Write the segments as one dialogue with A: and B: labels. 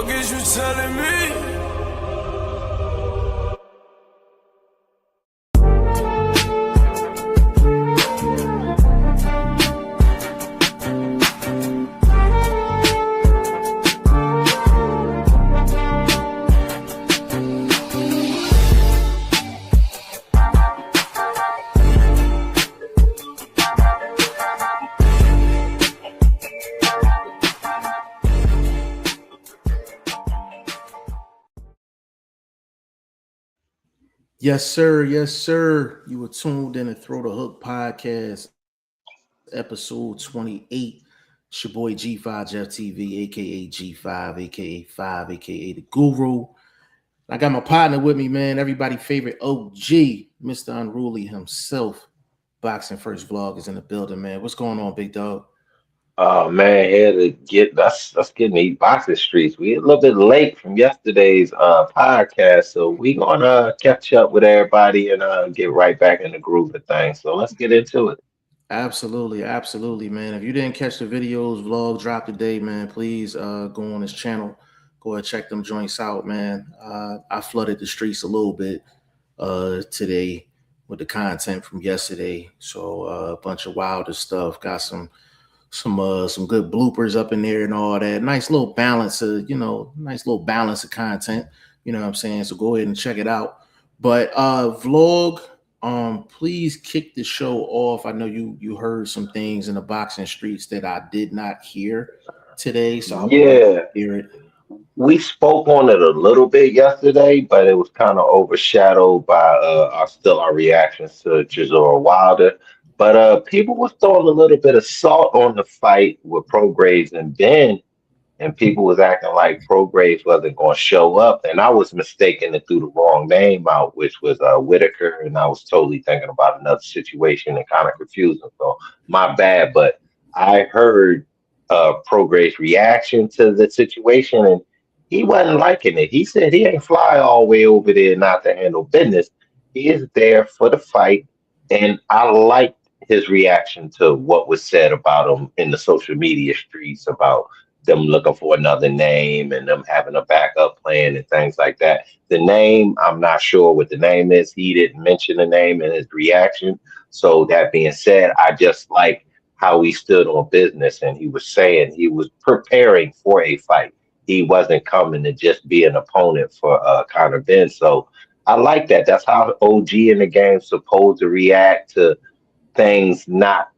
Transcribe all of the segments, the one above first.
A: fuck is you telling me?
B: Yes, sir. Yes, sir. You were tuned in to Throw the Hook podcast, episode 28. It's your boy G5 Jeff TV, aka G5, aka 5, aka the Guru. I got my partner with me, man. Everybody favorite OG, Mr. Unruly himself. Boxing First Vlog is in the building, man. What's going on, big dog?
C: Oh man, here to get us getting these boxing streets. We a little bit late from yesterday's podcast, so we gonna catch up with everybody and get right back in the groove of things. So let's get into it.
B: Absolutely, absolutely, man. If you didn't catch the videos, vlog drop today, man, please go on his channel. Go ahead, check them joints out, man. I flooded the streets a little bit today with the content from yesterday. So a bunch of wilder stuff. Got some good bloopers up in there and all that. Nice little balance of, nice little balance of content. You know what I'm saying? So go ahead and check it out. But vlog, please kick the show off. I know you heard some things in the boxing streets that I did not hear today, so I would like to
C: Yeah,
B: hear it.
C: we spoke on it a little bit yesterday, but it was kind of overshadowed by our reactions to Giselle Wilder. But people was throwing a little bit of salt on the fight with Prograis and Ben, and people was acting like Prograis wasn't going to show up, and I was mistaken and threw the wrong name out, which was Whitaker, and I was totally thinking about another situation and kind of confusing. So my bad, but I heard Prograis' reaction to the situation, and he wasn't liking it. He said he ain't fly all the way over there not to handle business. He is there for the fight, and I liked his reaction to what was said about him in the social media streets about them looking for another name and them having a backup plan and things like that. The name, I'm not sure what the name is. He didn't mention the name in his reaction. So that being said, I just like how he stood on business and he was saying he was preparing for a fight. He wasn't coming to just be an opponent for Conor Ben. So I like that. That's how OG in the game supposed to react to things not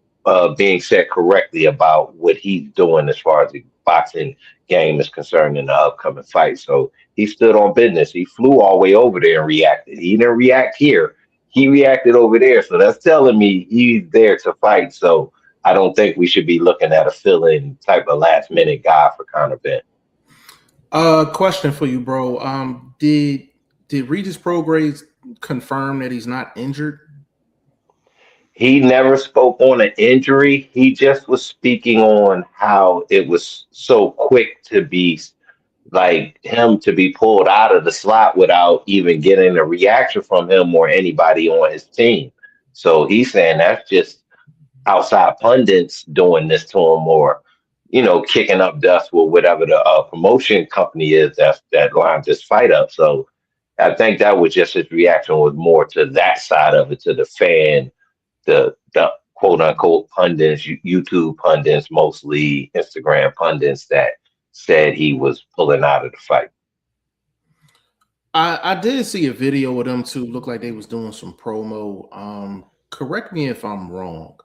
C: being said correctly about what he's doing as far as the boxing game is concerned in the upcoming fight. So he stood on business. He flew all the way over there and reacted. He didn't react here. He reacted over there. So that's telling me he's there to fight. So I don't think we should be looking at a fill-in type of last-minute guy for Conor Ben.
B: Question for you, bro. Did Regis Prograis confirm that he's not injured?
C: He never spoke on an injury. He just was speaking on how it was so quick to be like him to be pulled out of the slot without even getting a reaction from him or anybody on his team. So he's saying that's just outside pundits doing this to him or, kicking up dust with whatever the promotion company is that lined this fight up. So I think that was just his reaction was more to that side of it, to the fan, the quote unquote pundits, YouTube pundits, mostly Instagram pundits that said he was pulling out of the fight.
B: I did see a video with them too. Looked like they was doing some promo. Correct me if I'm wrong.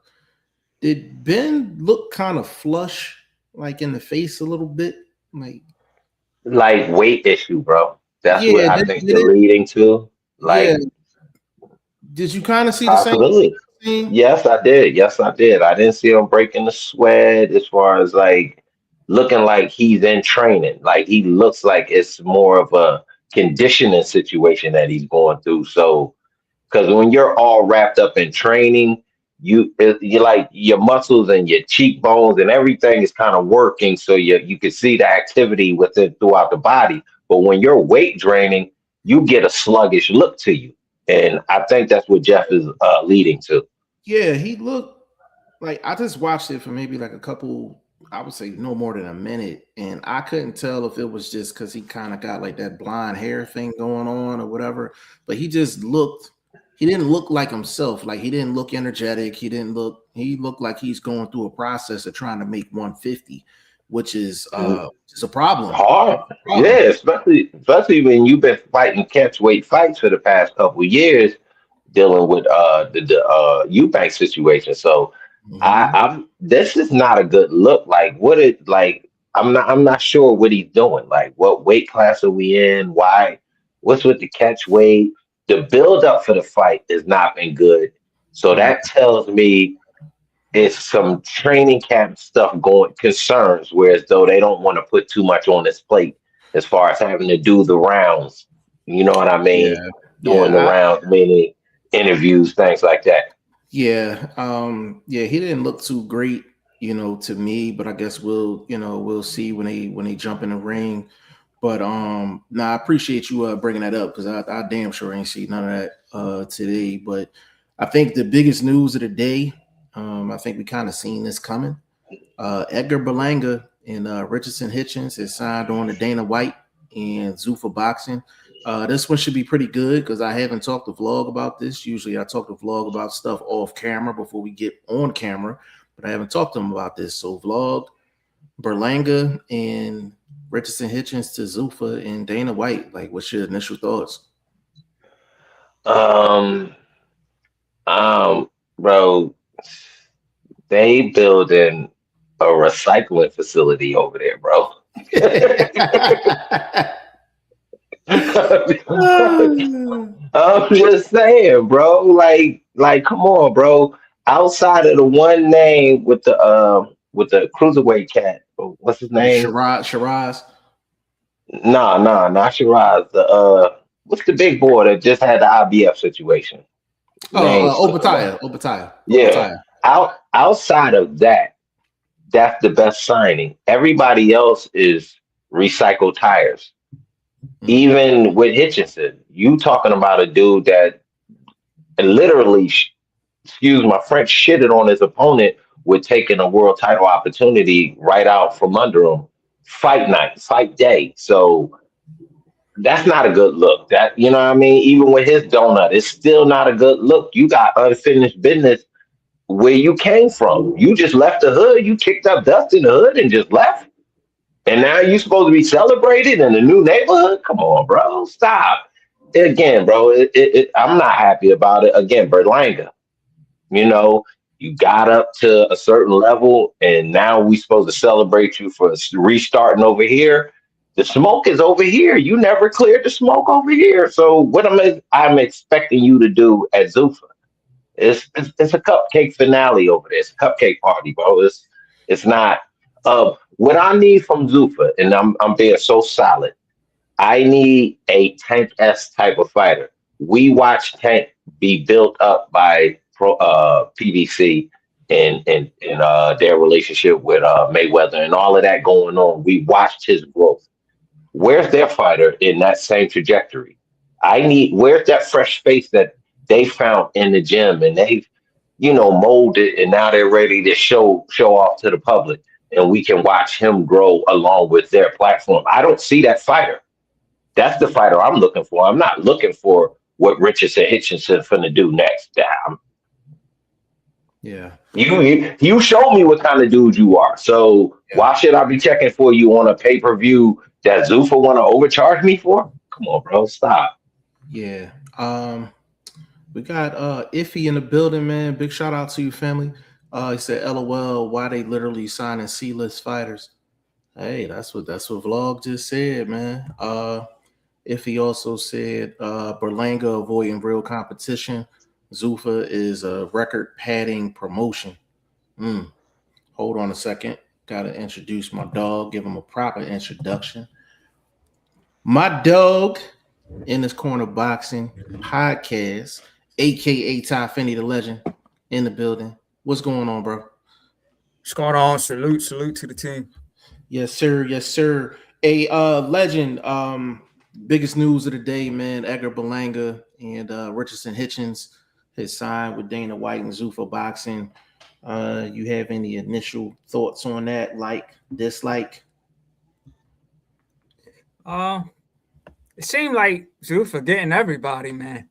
B: Did Ben look kind of flush, like in the face a little bit?
C: Like weight issue, bro. That's what
B: Yeah,
C: I think you're leading to.
B: yeah.
C: Like
B: Did you kind of see the same
C: possibility.
B: thing?
C: Yes, I did. Yes, I did. I didn't see him breaking the sweat as far as like looking like he's in training. Like he looks like it's more of a conditioning situation that he's going through. So, because when you're all wrapped up in training, you like your muscles and your cheekbones and everything is kind of working. So you can see the activity within throughout the body. But when you're weight draining, you get a sluggish look to you. And I think that's what Jeff is leading to.
B: Yeah, he looked like I just watched it for maybe like a couple I would say no more than a minute, and I couldn't tell if it was just because he kind of got like that blonde hair thing going on or whatever. But he just looked. He didn't look like himself. Like he didn't look energetic. He didn't look. He looked like he's going through a process of trying to make 150, which is a problem.
C: Hard.
B: It's a
C: Yeah,
B: problem.
C: especially when you've been fighting catch weight fights for the past couple of years, dealing with the Eubank situation. So
B: Mhm.
C: I'm this is not a good look. Like what it like I'm not sure what he's doing. Like what weight class are we in? Why? What's with the catch weight? The build up for the fight has not been good. So
B: Yeah.
C: that tells me it's some training camp stuff going concerns, whereas though they don't want to put too much on this plate as far as having to do the rounds. You know what I mean?
B: Yeah.
C: Doing the
B: Yeah.
C: rounds, meaning interviews, things like that.
B: Yeah, he didn't look too great, to me, but I guess we'll see when they jump in the ring. But nah, I appreciate you bringing that up because I damn sure ain't see none of that today. But I think the biggest news of the day, I think we kind of seen this coming. Edgar Berlanga and Richardson Hitchins is signed on to Dana White and Zuffa Boxing. This one should be pretty good because I haven't talked to Vlog about this. Usually I talk to Vlog about stuff off camera before we get on camera, but I haven't talked to him about this. So Vlog, Berlanga, and Richardson Hitchins to Zuffa and Dana White. Like, what's your initial thoughts?
C: Um, bro, they building a recycling facility over there, bro. I'm just saying, bro. Come on, bro. Outside of the one name with the cruiserweight cat, what's his name?
B: Shiraz.
C: Nah, nah, not Shiraz. The what's the big boy that just had the IBF situation? Name slipping my. Yeah,
B: Obatiah.
C: outside of that, that's the best signing. Everybody else is recycled tires.
B: Mm.
C: Even with Hitchinson, you talking about a dude that literally, excuse my French, shitted on his opponent with taking a world title opportunity right out from under him. Fight night, fight day. So that's not a good look. That you know what I mean? Even with his donut, it's still not a good look. You got unfinished business where you came from. You just left the hood, you kicked up dust in the hood and just left. And now you supposed to be celebrated in a new neighborhood? Come on, bro. Stop. Again, bro, I'm not happy about it. Again, Berlanga. You know, you got up to a certain level, and now we supposed to celebrate you for restarting over here. The smoke is over here. You never cleared the smoke over here. So what I'm expecting you to do at Zuffa? It's a cupcake finale over there. It's a cupcake party, bro. It's not. What I need from Zuffa, and I'm being so solid. I need a Tank S type of fighter. We watched Tank be built up by PBC and their relationship with Mayweather and all of that going on. We watched his growth. Where's their fighter in that same trajectory? Where's that fresh face that they found in the gym and they've, molded and now they're ready to show off to the public and we can watch him grow along with their platform. I don't see that fighter. That's the fighter I'm looking for. I'm not looking for what Richardson Hitchinson finna do next. Damn.
B: Yeah.
C: You show me what kind of dude you are. So
B: Yeah.
C: why should I be checking for you on a pay per view that Zuffa want to overcharge me for? Come on, bro, stop.
B: Yeah. We got Iffy in the building, man. Big shout out to you, family. He said, "LOL, why they literally signing C-list fighters?" Hey, that's what Vlog just said, man. Iffy also said, Berlanga avoiding real competition. Zuffa is a record padding promotion. Hmm. Hold on a second. Gotta introduce my dog. Give him a proper introduction. My dog in this corner boxing podcast, aka Ty Finney the legend, in the building. What's going on, bro?
D: What's going on? Salute to the team.
B: Yes, sir. Yes, sir. A legend. Biggest news of the day, man. Edgar Berlanga and Richardson Hitchins has signed with Dana White and Zuffa Boxing. You have any initial thoughts on that? Like, dislike?
D: It seemed like Zuffa getting everybody, man,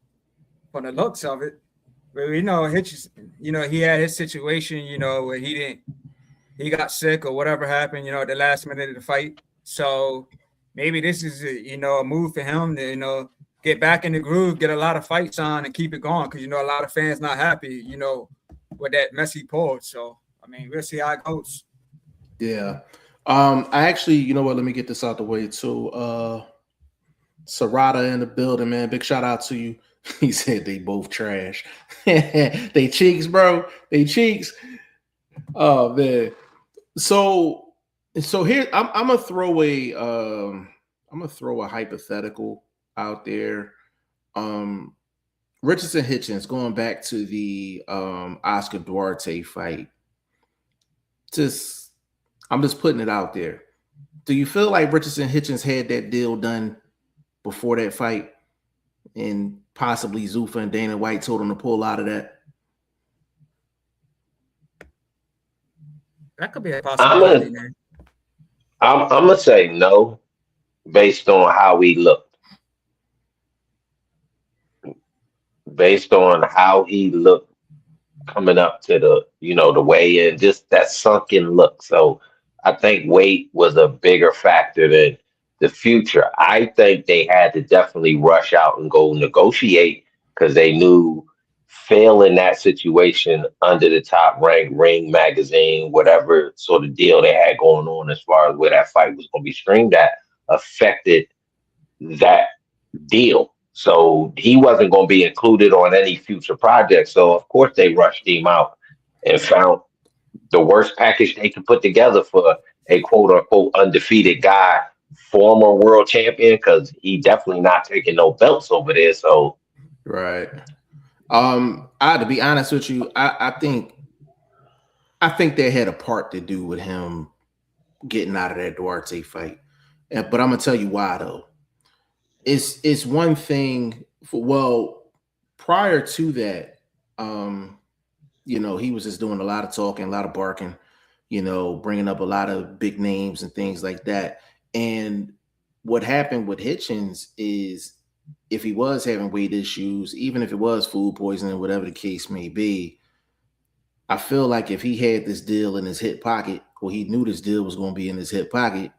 D: from the looks of it. But Hitchens, he had his situation, where he got sick or whatever happened, at the last minute of the fight. So maybe this is a move for him to, get back in the groove, get a lot of fights on and keep it going. Cause a lot of fans not happy, with that messy pause. So I mean, we'll see how it goes.
B: Yeah. I actually, you know what, let me get this out the way too. Sarada in the building, man. Big shout out to you. He said they both trash. They cheeks, bro. They cheeks. Oh man. So here I'm gonna throw a hypothetical out there. Richardson Hitchins, going back to the Oscar Duarte fight. I'm just putting it out there. Do you feel like Richardson Hitchins had that deal done before that fight, and possibly Zuffa and Dana White told him to pull out of that?
D: That could be a possibility, man.
C: I'm gonna say no, based on how he looked. Based on how he looked coming up to the weigh in, just that sunken look. So I think weight was a bigger factor than the future. I think they had to definitely rush out and go negotiate because they knew failing that situation under the top ranked Ring magazine, whatever sort of deal they had going on as far as where that fight was going to be streamed at, affected that deal. So he wasn't going to be included on any future project. So of course they rushed him out and found the worst package they could put together for a quote unquote undefeated guy, former world champion, because he definitely not taking no belts over there. So
B: right. To be honest with you, I think that had a part to do with him getting out of that Duarte fight. But I'm gonna tell you why though. It's one thing prior to that, he was just doing a lot of talking, a lot of barking, bringing up a lot of big names and things like that. And what happened with Hitchins is, if he was having weight issues, even if it was food poisoning, whatever the case may be, I feel like if he had this deal in his hip pocket, or he knew this deal was going to be in his hip pocket,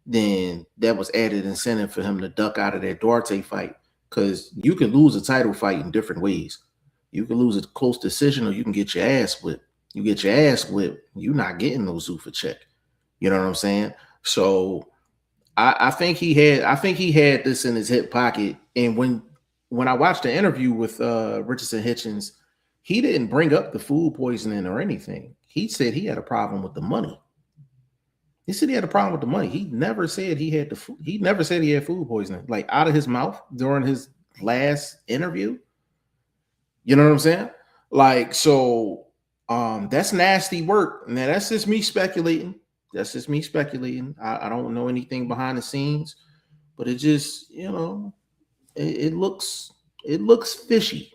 B: then that was added incentive for him to duck out of that Duarte fight. Because you can lose a title fight in different ways. You can lose a close decision, or you can get your ass whipped. You get your ass whipped, you're not getting no Zuffa check. You know what I'm saying? So I think he had this in his hip pocket. And when I watched the interview with Richardson Hitchins, he didn't bring up the food poisoning or anything. He said he had a problem with the money. He said he had a problem with the money. He never said he had he never said he had food poisoning, like out of his mouth during his last interview. You know what I'm saying? Like, so that's nasty work. Now that's just me speculating. I don't know anything behind the scenes, but it just, it looks fishy.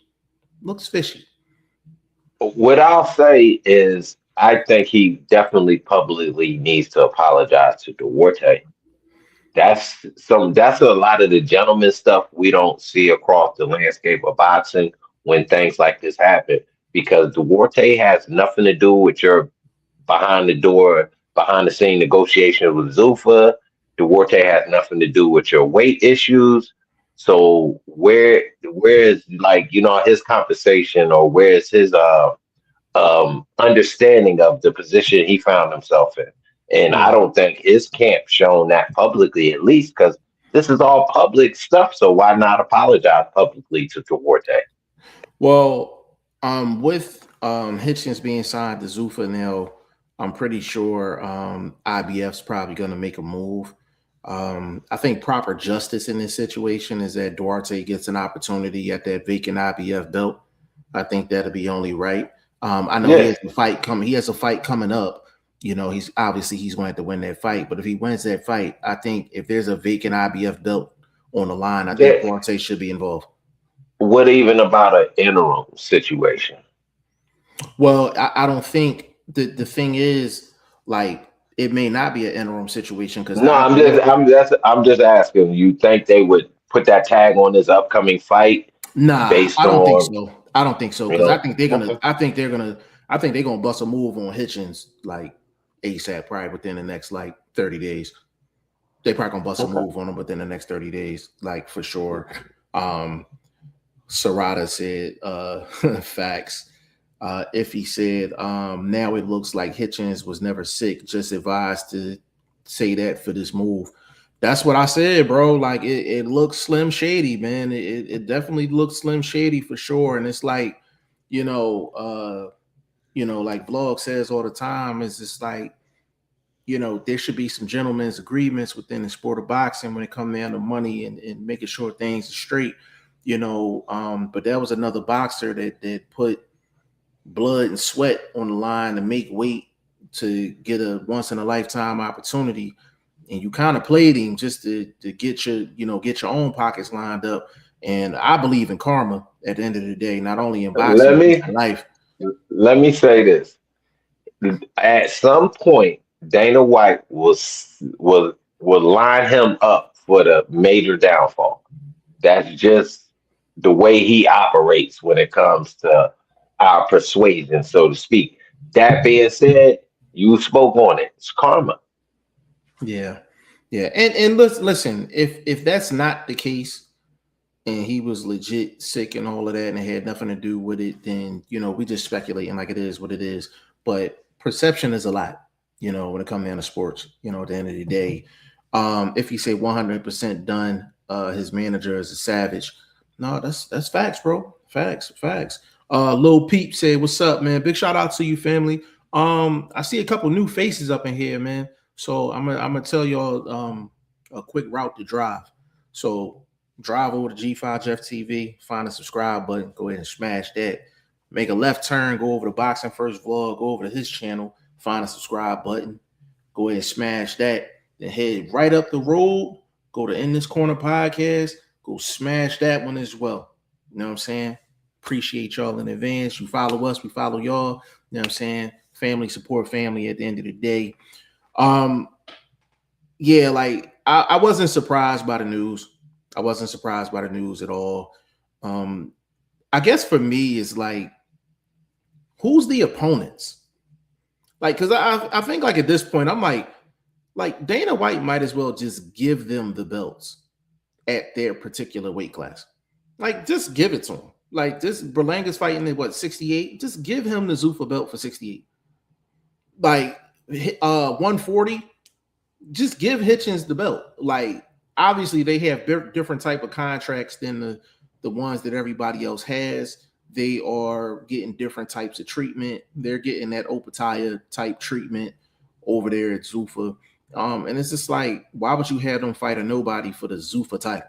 B: Looks fishy.
C: what I'll say is I think he definitely publicly needs to apologize to Duarte. That's a lot of the gentleman stuff we don't see across the landscape of boxing when things like this happen, because Duarte has nothing to do with your behind the door, behind the scene negotiations with Zuffa. Duarte has nothing to do with your weight issues. So where is, like, his compensation, or where is his understanding of the position he found himself in? And I don't think his camp shown that publicly, at least, because this is all public stuff. So why not apologize publicly to Duarte?
B: Well, with Hitchins being signed to Zuffa now, I'm pretty sure IBF's probably going to make a move. I think proper justice in this situation is that Duarte gets an opportunity at that vacant IBF belt. I think that'll be only right. I know he has a fight coming. He has a fight coming up. He's going to have to win that fight. But if he wins that fight, I think if there's a vacant IBF belt on the line, I think Duarte should be involved.
C: What even about an interim situation?
B: Well, I don't think the thing is like it may not be an interim situation because
C: No,
B: the IBF.
C: I'm just asking. You think they would put that tag on this upcoming fight
B: Nah,
C: based
B: I don't think
C: on,
B: so. I don't think so
C: you
B: because
C: know? Okay.
B: I think they're gonna bust a move on Hitchins like ASAP, probably within the next like 30 days. They probably gonna bust a
C: Okay.
B: move on him within the next 30 days, like for sure. Um, Serrata said, facts. If he said, now it looks like Hitchens was never sick, just advised to say that for this move. That's what I said, bro. Like it looks slim shady, man. It definitely looks slim shady for sure. And it's like, you know, like Vlog says all the time, is just like, you know, there should be some gentlemen's agreements within the sport of boxing when it comes down to money and making sure things are straight, you know. But there was another boxer that put blood and sweat on the line to make weight to get a once in a lifetime opportunity. And you kind of played him just to get get your own pockets lined up. And I believe in karma at the end of the day, not only in boxing,
C: Let
B: but just
C: me
B: in life.
C: let me say this. At some point, Dana White will line him up for the major downfall. That's just the way he operates when it comes to our persuasion, so to speak. That being said, you spoke on it. It's karma.
B: Yeah. Yeah. And listen, if that's not the case and he was legit sick and all of that and it had nothing to do with it, then we just speculating like it is what it is. But perception is a lot, when it comes down to sports, at the end of the day. If you say 100% done, his manager is a savage. No, that's facts, bro. Facts. Lil Peep said, "What's up, man? Big shout out to you, family. I see a couple new faces up in here, man. So I'm gonna tell y'all a quick route to drive. So drive over to G5 Jeff TV, find the subscribe button, go ahead and smash that. Make a left turn, go over to Boxing First Vlog, go over to his channel, find the subscribe button, go ahead and smash that. Then head right up the road, go to In This Corner Podcast, go smash that one as well. You know what I'm saying? Appreciate y'all in advance. You follow us, we follow y'all. You know what I'm saying? Family support family at the end of the day. Yeah, like I wasn't surprised by the news. I wasn't surprised by the news at all. I guess for me, it's like, who's the opponents? Like, because I think like at this point, I'm like Dana White might as well just give them the belts at their particular weight class. Like, just give it to them. Like, this Berlanga's fighting at what, 68? Just give him the Zuffa belt for 68. Like 140, just give Hitchins the belt. Like, obviously they have different type of contracts than the ones that everybody else has. They are getting different types of treatment. They're getting that Opataya type treatment over there at Zuffa. And it's just like, why would you have them fight a nobody for the Zuffa title?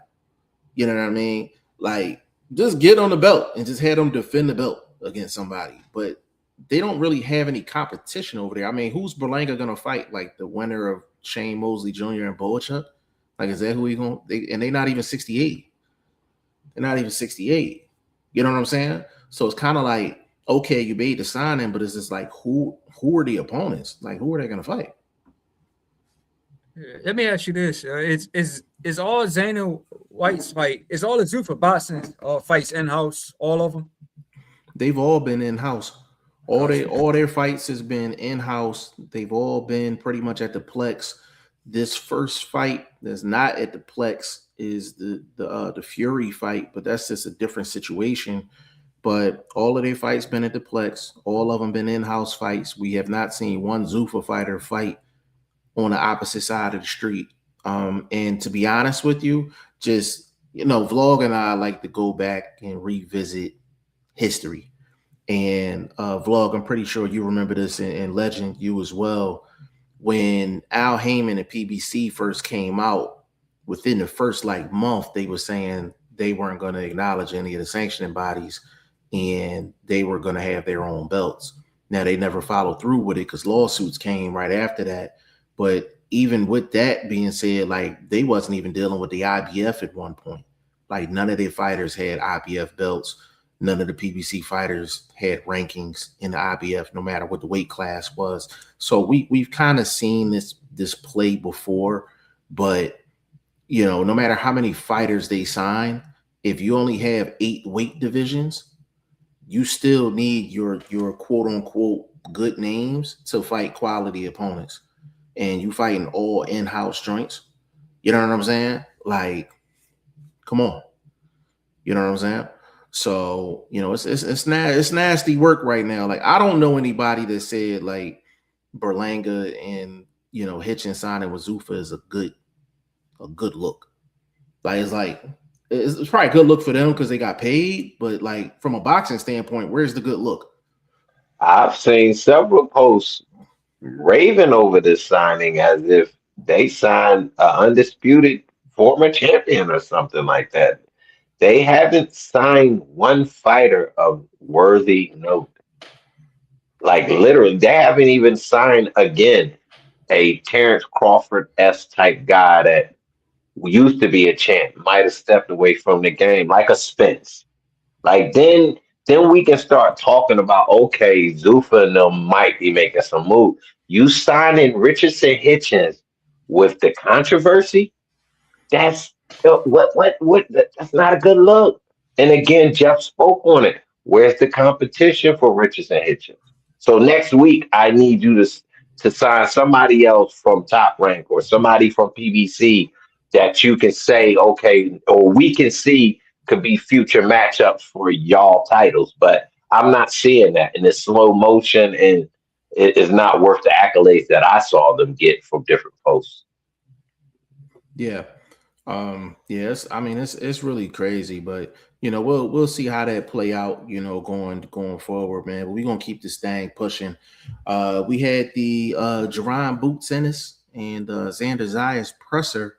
B: You know what I mean? Like, just get on the belt and just have them defend the belt against somebody. But they don't really have any competition over there. I mean, who's Berlanga gonna fight? Like the winner of Shane Mosley Jr. and Boachuk? Like, is that who he gonna? They're not even 68. They're not even 68. You know what I'm saying? So it's kind of like, okay, you made the signing, but it's just like, who are the opponents? Like, who are they gonna fight?
D: Let me ask you this: is all Zayna White's fight? Is all the Zuffa boxing fights in house? All of them?
B: They've all been in house. All their fights has been in house. They've all been pretty much at the Plex. This first fight that's not at the Plex is the Fury fight, but that's just a different situation. But all of their fights been at the Plex. All of them been in-house fights. We have not seen one Zuffa fighter fight on the opposite side of the street. And to be honest with you, just, Vlog and I like to go back and revisit history. And Vlog, I'm pretty sure you remember this, in Legend, you as well. When Al Heyman and PBC first came out, within the first month, they were saying they weren't going to acknowledge any of the sanctioning bodies and they were going to have their own belts. Now, they never followed through with it because lawsuits came right after that. But even with that being said, they wasn't even dealing with the IBF at one point. Like, none of their fighters had IBF belts. none of the PBC fighters had rankings in the IBF, no matter what the weight class was. So we've kind of seen this play before, but no matter how many fighters they sign, if you only have 8 weight divisions, you still need your quote unquote good names to fight quality opponents. And you fighting all in-house joints. You know what I'm saying? Like, come on. You know what I'm saying? So, it's nasty work right now. Like, I don't know anybody that said like Berlanga and Hitchins signing with Zuffa is a good look. Like it's probably a good look for them because they got paid, but like from a boxing standpoint, where's the good look?
C: I've seen several posts raving over this signing as if they signed an undisputed former champion or something like that. They haven't signed one fighter of worthy note. Like literally, they haven't even signed again a Terrence Crawford-esque type guy that used to be a champ, might have stepped away from the game, like a Spence. Like then we can start talking about, okay, Zuffa and them might be making some move. You signing Richardson Hitchins with the controversy, that's that's not a good look. And again, Jeff spoke on it. Where's the competition for Richardson Hitchins? So next week, I need you to sign somebody else from Top Rank or somebody from PBC that you can say, okay, or we can see could be future matchups for y'all titles. But I'm not seeing that in this slow motion, and it is not worth the accolades that I saw them get from different posts.
B: Yeah. Yes, I mean it's really crazy, but we'll see how that play out, going forward, man. But we're gonna keep this thing pushing. We had the Jerron Boots Ennis and Xander Zayas presser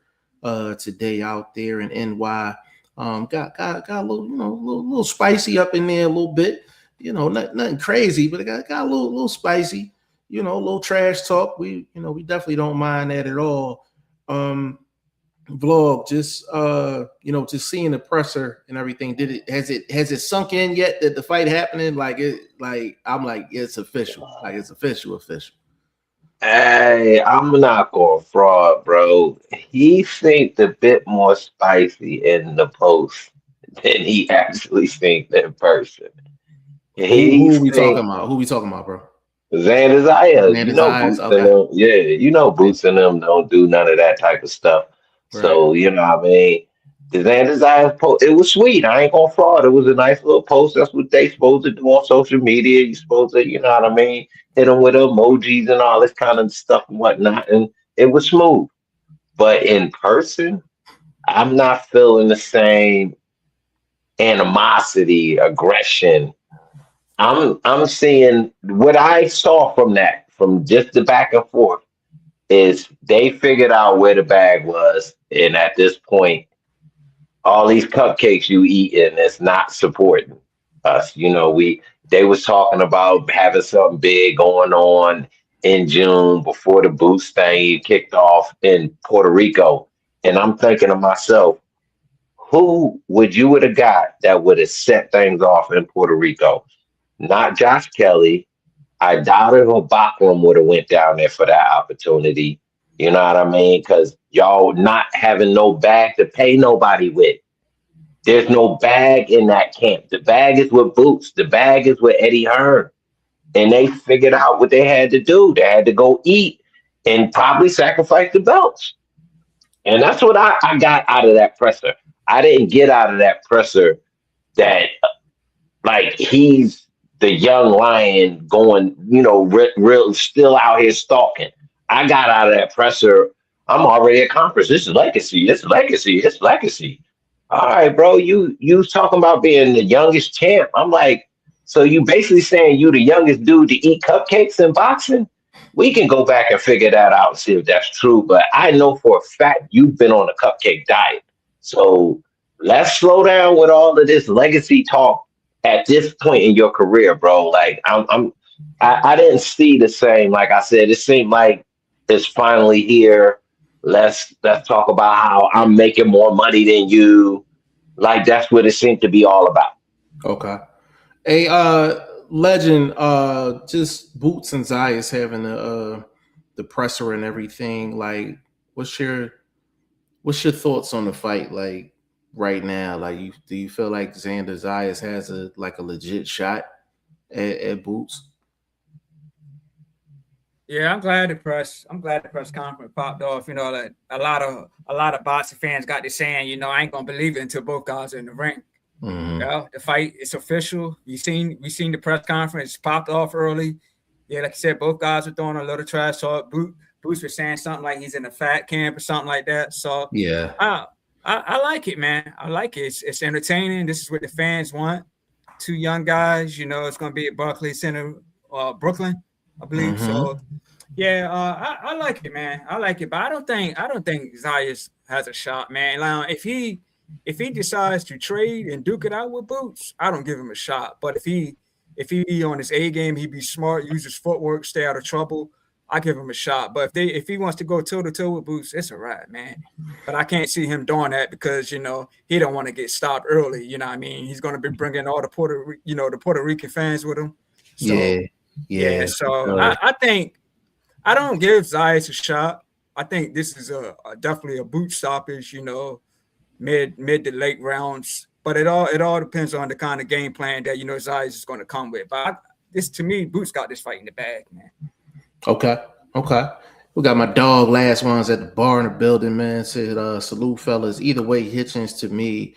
B: today out there in NY. Got a little spicy up in there a little bit, nothing crazy, but it got a little spicy, a little trash talk. We definitely don't mind that at all. Vlog, just just seeing the presser and everything. Has it sunk in yet that the fight happening? I'm like, it's official. Like it's official.
C: Hey, I'm not going fraud, bro. He seemed a bit more spicy in the post than he actually seemed in person.
B: Who we talking about? Who we talking about, bro?
C: Xander Zayas,
B: Zayas,
C: Boots and them, yeah, Boots and them don't do none of that type of stuff.
B: Right.
C: So, what I mean? The Xander Zayas post, it was sweet. I ain't gonna fraud. It was a nice little post. That's what they supposed to do on social media. You supposed to, hit them with emojis and all this kind of stuff and whatnot. And it was smooth. But in person, I'm not feeling the same animosity, aggression. I'm seeing what I saw from just the back and forth is they figured out where the bag was, and at this point, all these cupcakes you eating is not supporting us. They was talking about having something big going on in June before the Boots thing kicked off in Puerto Rico, and I'm thinking to myself, who would you have got that would have set things off in Puerto Rico? Not Josh Kelly. I doubt if Bachram would have went down there for that opportunity. You know what I mean? Because y'all not having no bag to pay nobody with. There's no bag in that camp. The bag is with Boots. The bag is with Eddie Hearn. And they figured out what they had to do. They had to go eat and probably sacrifice the belts. And that's what I got out of that presser. I didn't get out of that presser that, like, he's the young lion going, real still out here stalking. I got out of that presser. I'm already accomplished. This is legacy. It's legacy. It's legacy. All right, bro. You talking about being the youngest champ. I'm like, so you basically saying you the youngest dude to eat cupcakes in boxing? We can go back and figure that out and see if that's true. But I know for a fact you've been on a cupcake diet. So let's slow down with all of this legacy talk at this point in your career, bro. Like I didn't see the same. Like I said, it seemed like it's finally here. Let's talk about how I'm making more money than you. Like that's what it seemed to be all about.
B: Okay. Hey, legend, just Boots and Zayas having the presser and everything. Like, what's your what's your thoughts on the fight? Like right now, like do you feel like Xander Zayas has a legit shot at Boots?
D: Yeah, I'm glad the press conference popped off. You know, like a lot of boxing fans got to saying, you know, I ain't gonna believe it until both guys are in the ring.
B: Mm-hmm.
D: Yeah, the fight is official. We seen the press conference popped off early. Yeah, like I said, both guys were throwing a little trash talk. Bruce was saying something like he's in a fat camp or something like that. So
B: Yeah.
D: I I like it, man. I like it. It's entertaining. This is what the fans want. Two young guys. You know, it's gonna be at Barclays Center, Brooklyn, I believe.
B: Mm-hmm.
D: So yeah, I like it, man. I like it, but I don't think Zayas has a shot, man. Like, if he decides to trade and duke it out with Boots, I don't give him a shot. But if he on his A game, he be smart, use his footwork, stay out of trouble. I give him a shot. But if he wants to go toe to toe with Boots, it's a wrap, man. But I can't see him doing that because you know he don't want to get stopped early. You know what I mean? He's going to be bringing all the Puerto Rican fans with him.
B: Yeah.
D: So yeah,
B: Yeah.
D: so I think I don't give Zayas a shot. I think this is a definitely a boot stoppage, you know, mid to late rounds. But it all depends on the kind of game plan that you know Zayas is going to come with. But this to me, Boots got this fight in the bag, man.
B: Okay. Okay. We got my dog last ones at the bar in the building, man. Said salute fellas. Either way, Hitchins to me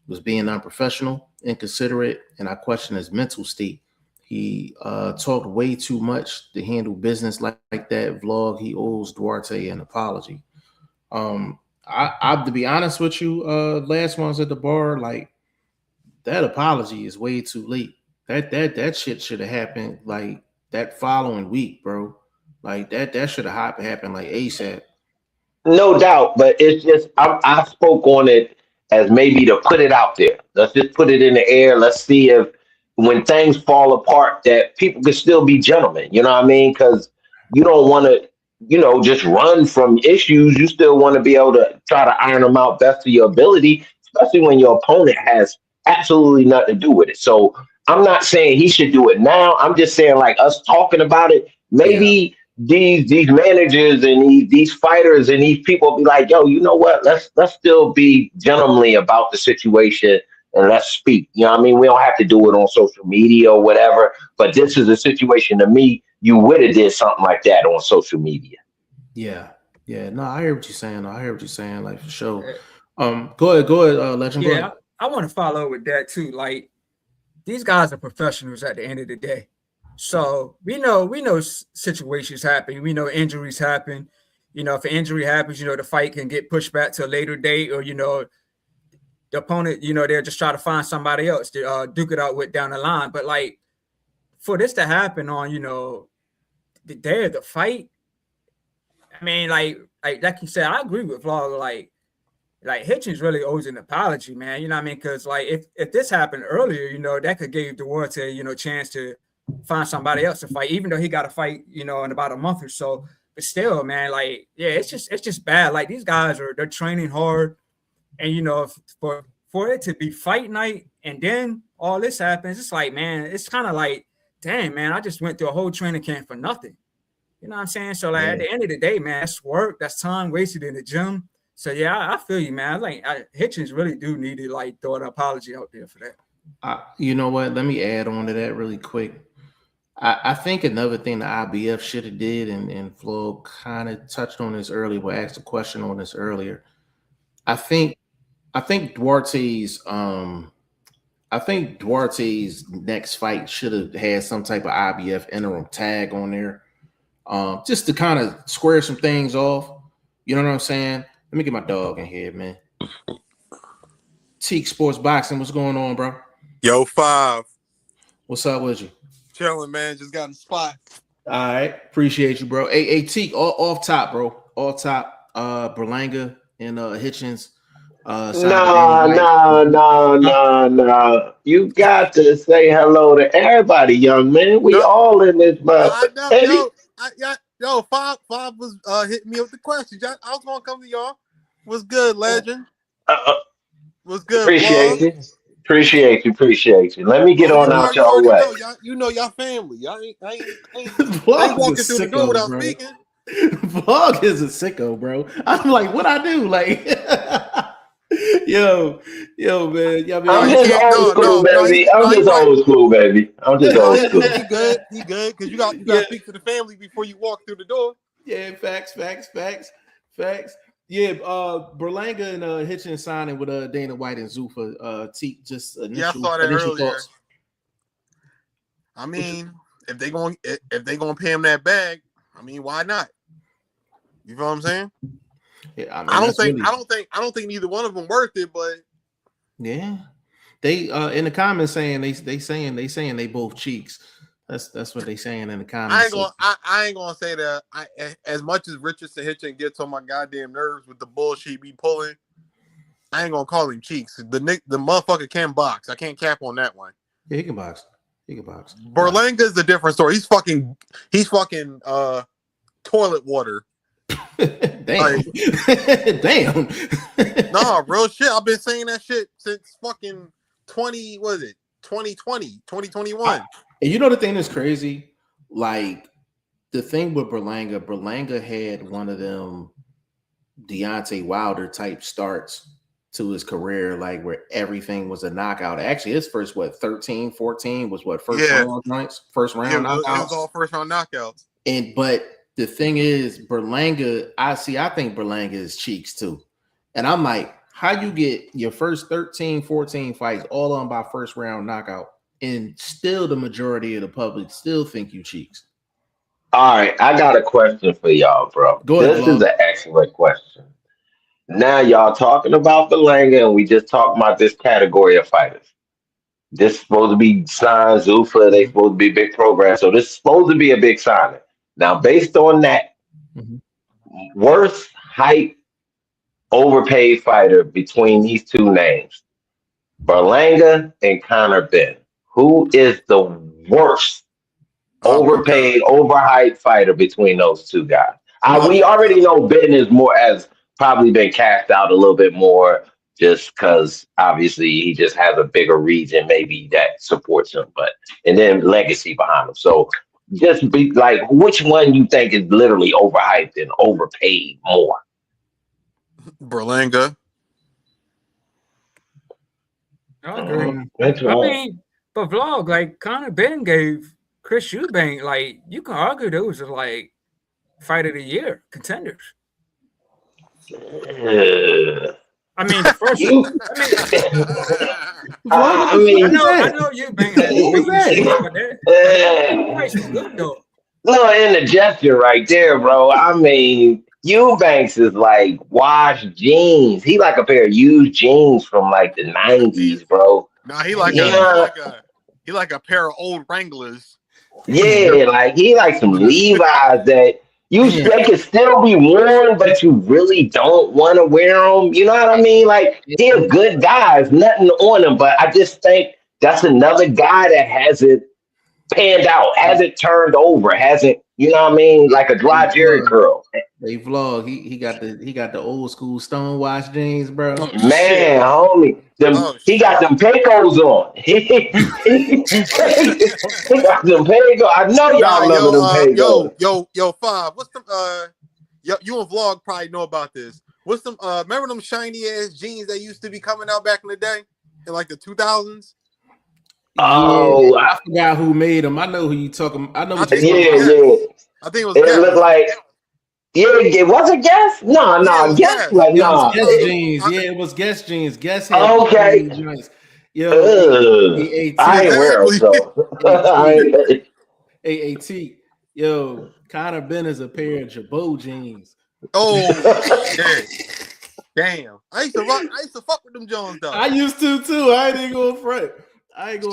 B: was being unprofessional, inconsiderate, and I question his mental state. He talked way too much to handle business like that. Vlog, he owes Duarte an apology. I to be honest with you, last ones at the bar, like that apology is way too late. That shit should have happened like that following week, bro. Like that should have happened like ASAP.
C: No doubt, but it's just I spoke on it as maybe to put it out there. Let's just put it in the air. Let's see if when things fall apart, that people can still be gentlemen. You know what I mean? Because you don't want to, just run from issues. You still want to be able to try to iron them out best of your ability, especially when your opponent has absolutely nothing to do with it. So I'm not saying he should do it now. I'm just saying like us talking about it,
B: Yeah,
C: maybe these managers and these fighters and these people be like, yo, you know what? Let's still be gentlemanly about the situation and let's speak. You know what I mean? We don't have to do it on social media or whatever. But this is a situation to me, you would have did something like that on social media.
B: yeah, yeah. No, I hear what you're saying. I hear what you're saying, like for sure.
D: Uh,
B: Go ahead, Legend. Go
D: Yeah,
B: ahead.
D: I want to follow with that too. Like these guys are professionals at the end of the day. So we know situations happen. We know injuries happen. You know, if an injury happens, you know the fight can get pushed back to a later date, or you know the opponent, you know, they'll just try to find somebody else to duke it out with down the line. But like for this to happen on, you know, the day of the fight, I mean, like you said, I agree with Vlog. Like Hitchens really owes an apology, man. You know what I mean? Because like if this happened earlier, you know, that could give Duarte, you know, chance to find somebody else to fight, even though he got a fight, you know, in about a month or so. But still, man, like, yeah, it's just bad. Like these guys they're training hard, and you know, for it to be fight night and then all this happens, it's like, man, it's kind of like, damn, man, I just went through a whole training camp for nothing. You know what I'm saying? So like at
B: Yeah,
D: the end of the day, man, that's work, that's time wasted in the gym. So yeah, I feel you, man. Hitchens really do need to like throw an apology out there for that.
B: you know what? Let me add on to that really quick. I think another thing the IBF should have did, and Flo kind of touched on this earlier, or asked a question on this earlier. I think I think Duarte's I think Duarte's next fight should have had some type of IBF interim tag on there, just to kind of square some things off. You know what I'm saying? Let me get my dog in here, man. Teak Sports Boxing, what's going on, bro?
E: Yo, 5.
B: What's up with you?
E: Chilling, man. Just got in the spot.
B: All right, appreciate you, bro. Hey, Teak, off top, bro. Off top, Berlanga and Hitchins. Signed a Dana
C: Nah,
B: White.
C: nah, nah, nah, nah. You got to say hello to everybody, young man. We
E: No,
C: all in this mother.
E: I know.
C: Eddie,
E: Yo, 5 was hitting me with the question. I was gonna come to y'all. What's good, legend?
C: uh,
E: What's good,
C: appreciate
E: vlog?
C: you. Appreciate you. Let me get on out
E: You
C: y'all
E: already
C: way.
E: know. You know y'all family. I ain't
B: Vlog
E: walking
B: is
E: through the
B: sicko,
E: door without
B: bro.
E: speaking.
B: Vlog is a sicko, bro. I'm like, what I do? Like, yo, man. Y'all be
C: I'm
B: like,
C: just old school, baby. I'm just old school, baby. I'm just old school.
E: He good. Cause you got to speak to the family before you walk through the door.
B: Yeah, facts. Yeah, Berlanga and Hitchins signing with Dana White and Zuffa. Just
E: Yeah, I
B: initial
E: saw that earlier.
B: thoughts.
E: I mean, if they gonna pay him that bag, I mean, why not? You know what I'm saying?
B: Yeah, I mean,
E: I don't think neither one of them worth it, but
B: yeah, they in the comments saying they saying they both cheeks. That's what they saying in the comments.
E: I ain't gonna say that. As much as Richardson Hitchens gets on my goddamn nerves with the bullshit he be pulling, I ain't gonna call him cheeks. The motherfucker can box. I can't cap on that one.
B: Yeah, he can box.
E: Berlanga's a different story. He's fucking toilet water.
B: Damn. Damn.
E: Nah, real shit. I've been saying that shit since fucking 2021.
B: And you know the thing that's crazy? Like the thing with Berlanga had one of them Deontay Wilder type starts to his career, like where everything was a knockout. Actually, his first 13, 14 was first round joints, first round knockouts.
E: It was all first round knockouts.
B: But the thing is, Berlanga, I think Berlanga is cheeks too. And I'm like, how you get your first 13, 14 fights all on by first round knockout, and still the majority of the public still think you cheeks?
C: All right, I got a question for y'all, bro. This is an excellent question. Now y'all talking about Berlanga, and we just talked about this category of fighters. This is supposed to be signed Zuffa. They supposed to be big programs, so this is supposed to be a big signing. Now, based on that, worst hype overpaid fighter between these two names, Berlanga and Conor Ben. Who is the worst overpaid, overhyped fighter between those two guys? We already know Ben has probably been cast out a little bit more just because obviously he just has a bigger region maybe that supports him, and then legacy behind him. So just be like, which one you think is literally overhyped and overpaid more?
E: Berlanga.
D: I agree.
C: That's right.
D: I mean, but Vlog, like Conor Ben gave Chris Eubank, like you can argue those are like fight of the year contenders. I mean, the first one. I know Eubank had but that price was good though.
C: No indigestion right there, bro. I mean, Eubanks is like washed jeans. He like a pair of used jeans from like the 90s, bro.
E: Nah, he like a pair of old Wranglers.
C: Yeah, like he like some Levi's that they can still be worn, but you really don't want to wear them. You know what I mean? Like he's a good guy, there's nothing on him, but I just think that's another guy that hasn't panned out, hasn't turned over, hasn't, you know what I mean, like a dry Jerry curl.
B: They Vlog. He got the old school stonewash jeans, bro.
C: Man, homie, he got them Pecos on. He got them Pecos. I know y'all love them Pecos.
E: Yo, Five. What's them? You and Vlog probably know about this. What's them? Remember them shiny ass jeans that used to be coming out back in the day, in like the 2000s?
C: Oh,
B: yeah, I forgot who made them. I know who you talking. I know.
E: I think it was.
C: It looked like. Yeah, it was a Guess. No, Guess. Like no.
B: Guess jeans. Yeah, it was Guess jeans. Guess.
C: Okay.
B: Yo,
C: I ain't wear them, so.
B: AAT. Yo, Conor Ben is a pair of Jabot jeans.
E: Oh, damn! I used to fuck with them Jones though.
B: I used to too. I ain't even going front. I
E: used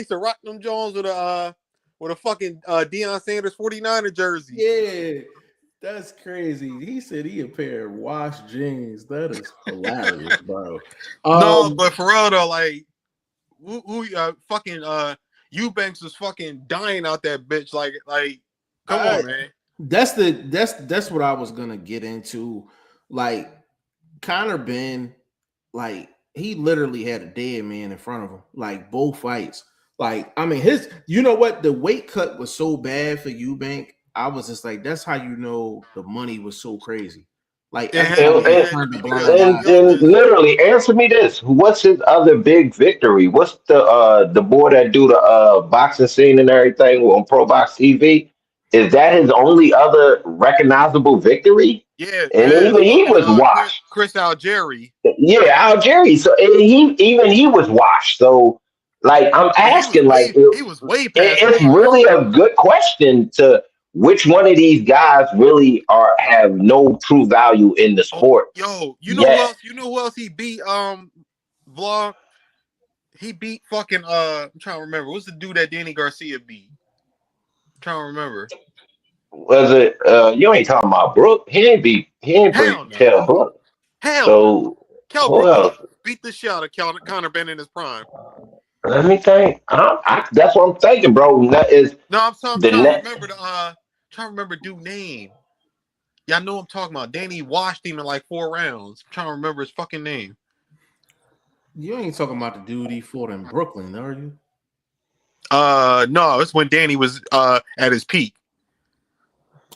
E: to rock them Jones with a fucking Deion Sanders 49er jersey.
B: Yeah, that's crazy. He said he a pair of washed jeans. That is hilarious, bro.
E: No, but for real though, like who fucking Eubanks was fucking dying out that bitch. Like come on, man.
B: That's what I was gonna get into. Like Conor Ben, like he literally had a dead man in front of him, like both fights. Like, I mean, his, you know what? The weight cut was so bad for Eubank. I was just like, that's how you know the money was so crazy. Like
E: It had
B: everybody
E: it
B: just
E: had to
B: turned a
E: be
B: blind
E: because
B: eye.
E: yo,
C: And literally, answer me this: what's his other big victory? What's the boy that do the boxing scene and everything on Pro Box TV? Is that his only other recognizable victory?
E: yeah,
C: And even he
E: fucking
C: was washed.
E: Chris Algieri.
C: Yeah, Algeria. So and he was washed. So like I'm
E: Yeah,
C: asking, like
E: he was way past
C: it's
E: washed.
C: really a good question to which one of these guys really are have no true value in the
E: Oh,
C: sport
E: yo, you know who
C: yet.
E: else? You know who else he beat? Vlog. He beat fucking I'm trying to remember. What's the dude that Danny Garcia beat? I'm trying to remember.
C: Was it you ain't talking about Brooke? He ain't
E: Hell
C: beat
E: no.
C: Kell Brooke.
E: Hell no.
C: So
E: Kell
C: who
E: Brook
C: else?
E: beat the shit out of Conor Benn in his prime.
C: Let me think. That's what I'm thinking, bro. That is
E: No, I'm
C: the
E: trying to
C: net.
E: remember trying to remember dude name. Yeah, I know what I'm talking about. Danny washed him in like 4 rounds. I'm trying to remember his fucking name.
B: You ain't talking about the dude he fought in Brooklyn, are you?
E: No, it's when Danny was at his peak.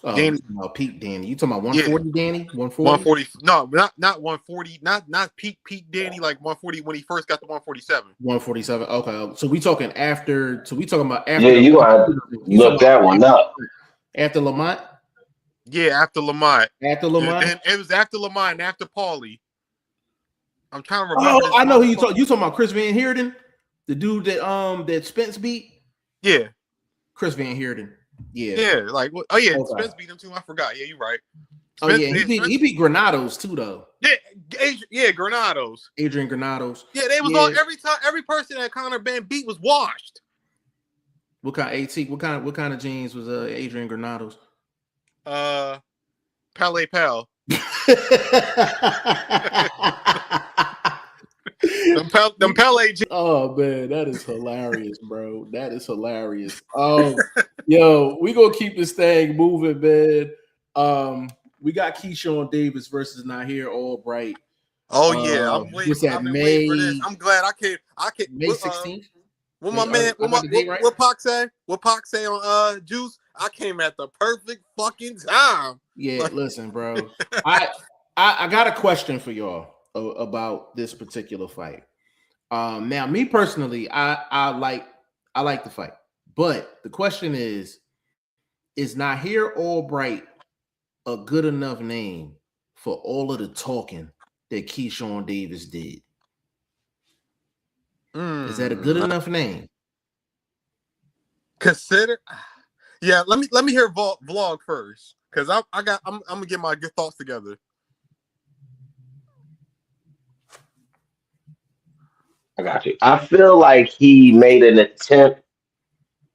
B: Oh, you
E: Danny,
B: talking about peak Danny. You talking about
E: yeah,
B: 140 Danny? 140?
E: 140. No, not 140. Not peak Danny like 140 when he first got to 147.
B: 147. Okay. So we talking after, so we talking about
C: Yeah,
B: after
C: you
B: the,
C: gotta
B: you talking
C: look that one up.
B: about after Lamont?
E: Yeah, after Lamont.
B: After Lamont?
E: Then it was after Lamont and after Paulie. I'm trying to remember
B: Oh,
E: this.
B: I know who you talking. You talking about Chris Van Heerden, the dude that Spence beat.
E: Yeah,
B: Chris Van Heerden. Yeah.
E: yeah. Like, oh yeah,
B: Okay.
E: Spence beat him too. I forgot. Yeah, you're right.
B: Oh yeah, he beat Granados too though.
E: Yeah, Granados.
B: Adrian Granados.
E: Yeah, they was all every person that Conor Benn beat was washed.
B: What kind of AT? What kind of jeans was Adrian Granados?
E: Pele Pal. them Pele jeans.
B: Oh man, that is hilarious, bro. That is hilarious. Yo, we gonna keep this thing moving, man. We got Keyshawn Davis versus Nahir Albright.
E: Oh yeah, I'm waiting.
B: What's that?
E: I've been waiting for this. I'm glad I can.
B: May 16th.
E: What my man? What Pac say? What Pac say on Juice? I came at the perfect fucking time.
B: Yeah, listen, bro. I got a question for y'all about this particular fight. Now, me personally, I like the fight, but the question is Nahir Albright a good enough name for all of the talking that Keyshawn Davis did? Is that a good enough name?
E: Consider, yeah. Let me hear vlog first, because I'm gonna get my good thoughts together.
C: I got you. I feel like he made an attempt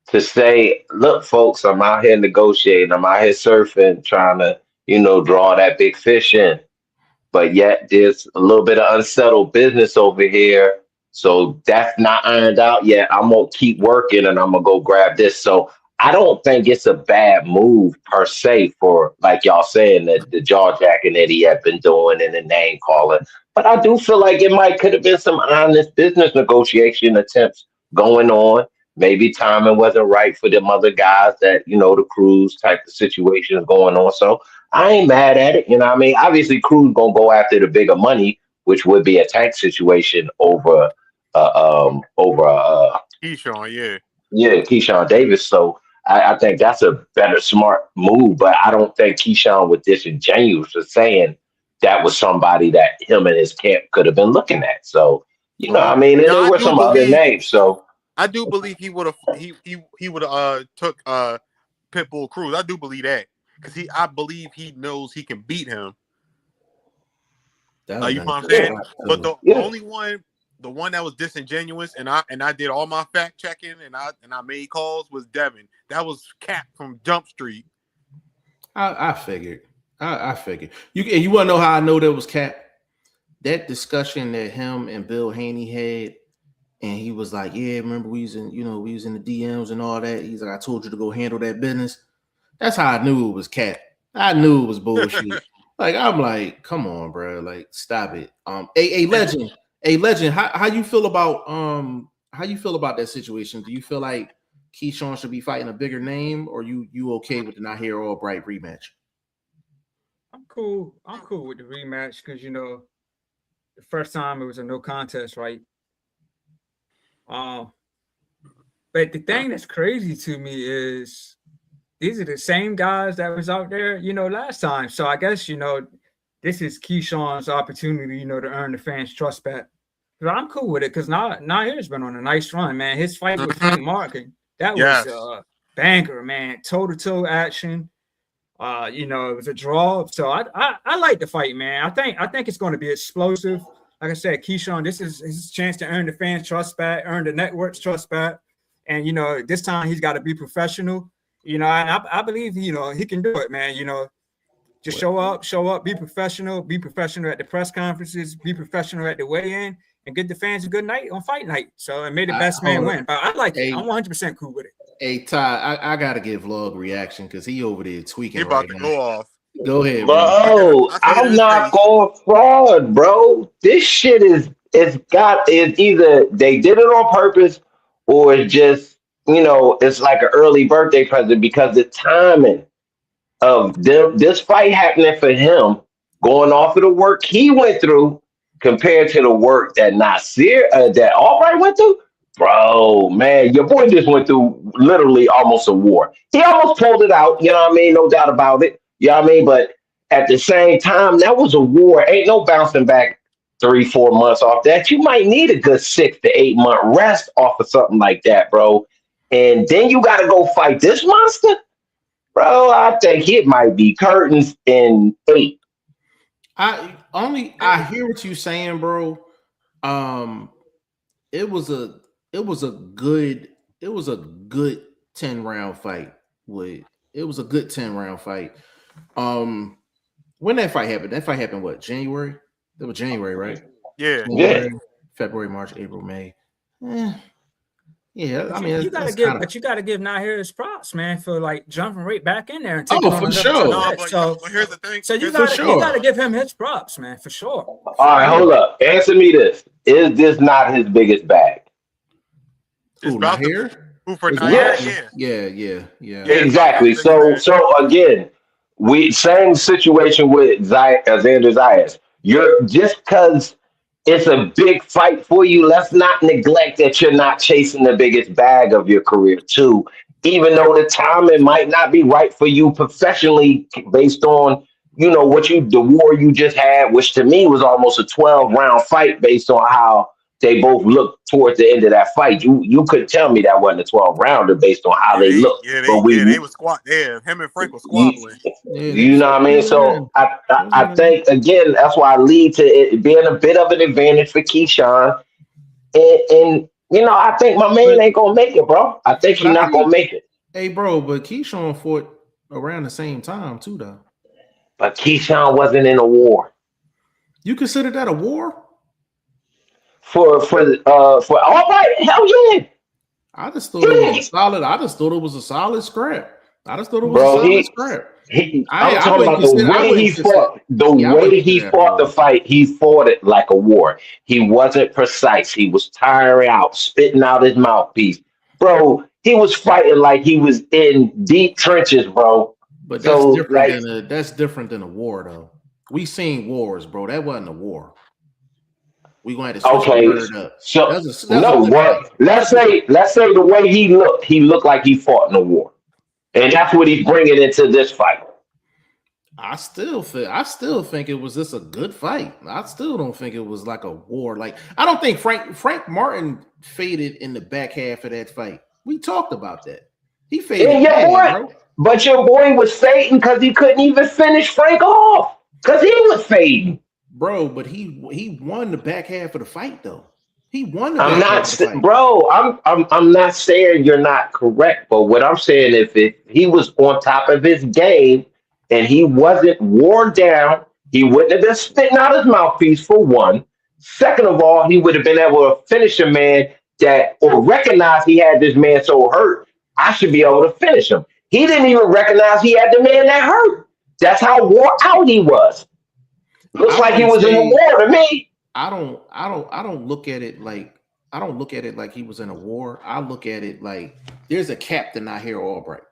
C: to say, look, folks, I'm out here negotiating, I'm out here surfing, trying to, draw that big fish in. But yet there's a little bit of unsettled business over here. So that's not ironed out yet. I'm gonna keep working and I'm gonna go grab this. So I don't think it's a bad move per se for, like y'all saying, that the jaw jacking that he had been doing and the name calling. But I do feel like it might could have been some honest business negotiation attempts going on. Maybe timing wasn't right for them other guys that, the cruise type of situations going on. So I ain't mad at it. You know what I mean? Obviously, Cruz gonna go after the bigger money, which would be a tank situation over
E: Keyshawn, yeah.
C: Keyshawn Davis. So I think that's a better smart move, but I don't think Keyshawn was disingenuous for saying that was somebody that him and his camp could have been looking at. So, I mean, and there were some other names. So
E: I do believe he would have he would have took Pitbull Cruz. I do believe that, because I believe he knows he can beat him. You know what I'm saying? But the only one, the one that was disingenuous, and I did all my fact checking and I made calls, was Devin. That was Cap from Jump Street.
B: I figured. I figured. You want to know how I know that was Cap? That discussion that him and Bill Haney had, and he was like, "Yeah, remember we was in the DMs and all that." He's like, "I told you to go handle that business." That's how I knew it was Cap. I knew it was bullshit. Like, I'm like, come on, bro. Like, stop it. A legend. Hey, Legend, how you feel about that situation? Do you feel like Keyshawn should be fighting a bigger name, or you okay with the Nahir Albright rematch?
D: I'm cool. I'm cool with the rematch because the first time it was a no contest, right? But the thing that's crazy to me is these are the same guys that was out there, last time. So I guess this is Keyshawn's opportunity, to earn the fans' trust back. But I'm cool with it because Nahir's been on a nice run, man. His fight with Frank Martin, that was a banger, man. Toe-to-toe action. It was a draw. So I like the fight, man. I think it's going to be explosive. Like I said, Keyshawn, this is his chance to earn the fans' trust back, earn the network's trust back. And, this time he's got to be professional. And I believe, he can do it, man. Just show up, be professional at the press conferences, be professional at the weigh-in, and get the fans a good night on fight night. So and may the best man win. But I like it. I'm 100% cool with it.
B: Hey, Ty, I got to give Vlog reaction because he over there tweaking.
E: He about to go off.
B: Go ahead,
C: bro. I'm not going fraud, bro. This shit is either they did it on purpose or it's just, it's like an early birthday present because the timing of this fight happening for him, going off of the work he went through compared to the work that that Albright went through. Bro, man, your boy just went through literally almost a war. He almost pulled it out, you know what I mean? No doubt about it. You know what I mean? But at the same time, that was a war. Ain't no bouncing back 3-4 months off that. You might need a good 6 to 8 month rest off of something like that, bro. And then you got to go fight this monster? Bro, I think it might be curtains in 8.
B: I hear what you're saying, bro. It was a good 10-round fight. It was a good 10-round fight. When that fight happened what, January? That was January, right?
E: Yeah.
B: February, March, April, May. Yeah,
D: you gotta give Nahir his props, man, for like jumping right back in there and taking on
B: for sure.
E: But here's the thing.
D: So you gotta give him his props, man, for sure.
C: All right, hold up. Answer me this: is this not his biggest bag?
E: It's
B: about Nahir?
E: Who for Nahir?
B: Yeah.
C: Exactly. So again, same situation with Xander Zayas. You're just because it's a big fight for you. Let's not neglect that you're not chasing the biggest bag of your career too. Even though the timing might not be right for you professionally, based on the war you just had, which to me was almost a 12-round fight based on how they both looked towards the end of that fight. You couldn't tell me that wasn't a 12-rounder based on how they looked.
E: They were squabbling. Yeah, him and Frank were squabbling.
C: You know what I mean? So I think, again, that's why I lead to it being a bit of an advantage for Keyshawn. And I think my man ain't going to make it, bro. I think he's not going to make it.
B: Hey, bro, but Keyshawn fought around the same time, too, though.
C: But Keyshawn wasn't in a war.
B: You consider that a war?
C: For Albright, hell yeah.
B: I just thought it was solid. I just thought it was a solid scrap. I just thought it was a solid scrap.
C: I'm talking about the way he fought. He fought the fight. He fought it like a war. He wasn't precise. He was tiring out, spitting out his mouthpiece, bro. He was fighting like he was in deep trenches, bro.
B: But that's different than a war, though. We seen wars, bro. That wasn't a war. We going to have to switch the word up.
C: So let's say the way he looked like he fought in a war, and that's what he's bringing into this fight.
B: I still think it was just a good fight. I still don't think it was like a war. Like, I don't think Frank Martin faded in the back half of that fight. We talked about that. He faded. Bro.
C: But your boy was fading because he couldn't even finish Frank off because he was fading.
B: Bro, but he won the back half of the fight, though. He won the
C: back half of the fight. Bro, I'm not saying you're not correct, but what I'm saying is if he was on top of his game and he wasn't worn down, he wouldn't have been spitting out his mouthpiece, for one. Second of all, he would have been able to finish a man or recognize he had this man so hurt, I should be able to finish him. He didn't even recognize he had the man that hurt. That's how wore out he was. Looks like he was in the war to me.
B: I don't look at it like he was in a war. I look at it like there's a cap to Nahir Albright.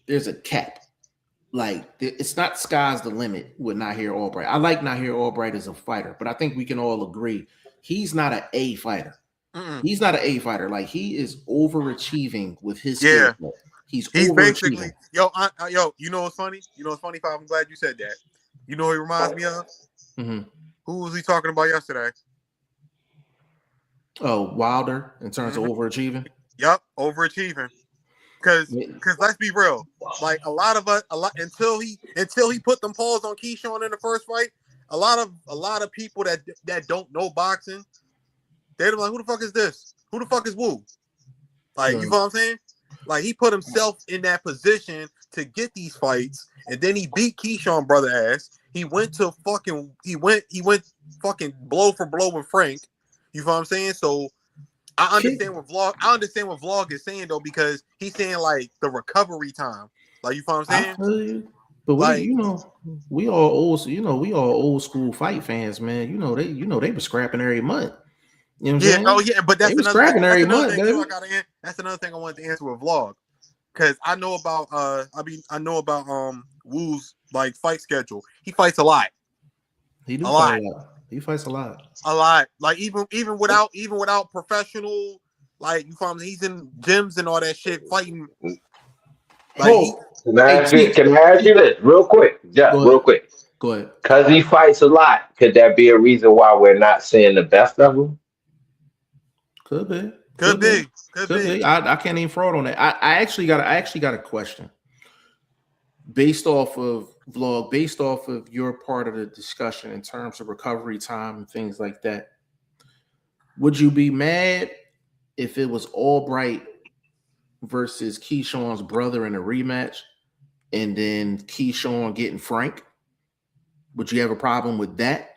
B: There's a cap. Like it's not sky's the limit with Nahir Albright. I like Nahir Albright as a fighter, but I think we can all agree he's not an A fighter. He's not an A fighter. Like he is overachieving with his skill set. He's
E: basically yo. You know what's funny? You know what's funny? I'm glad you said that. You know who he reminds me of?
B: Mm-hmm.
E: Who was he talking about yesterday?
B: Oh, Wilder in terms of overachieving.
E: Yep, overachieving. Because let's be real, like a lot until he put them paws on Keyshawn in the first fight, a lot of people that don't know boxing, they're like, who the fuck is this? Who the fuck is Wu? Like, you know what I'm saying? Like he put himself in that position to get these fights, and then he beat Keyshawn brother ass. He went fucking blow for blow with Frank. You know what I'm saying? So I understand what Vlog is saying though, because he's saying like the recovery time. Like, you know what I'm saying?
B: I feel you. But we all old school fight fans, man. They were scrapping every month. You know what I'm saying?
E: Oh yeah, but that's another thing. That's another thing I wanted to answer with Vlog. Because I know about Wu's like fight schedule. He fights a lot.
B: He fights a lot.
E: A lot. Like even without professional, like, you know, he's in gyms and all that shit fighting. Like,
C: can I ask you this real quick? Real quick.
B: Go ahead.
C: Because he fights a lot, could that be a reason why we're not seeing the best of him?
B: Could be. I can't even fraud on that. I actually got a question based off of Vlog, based off of your part of the discussion in terms of recovery time and things like that. Would you be mad if it was Albright versus Keyshawn's brother in a rematch, and then Keyshawn getting Frank? Would you have a problem with that?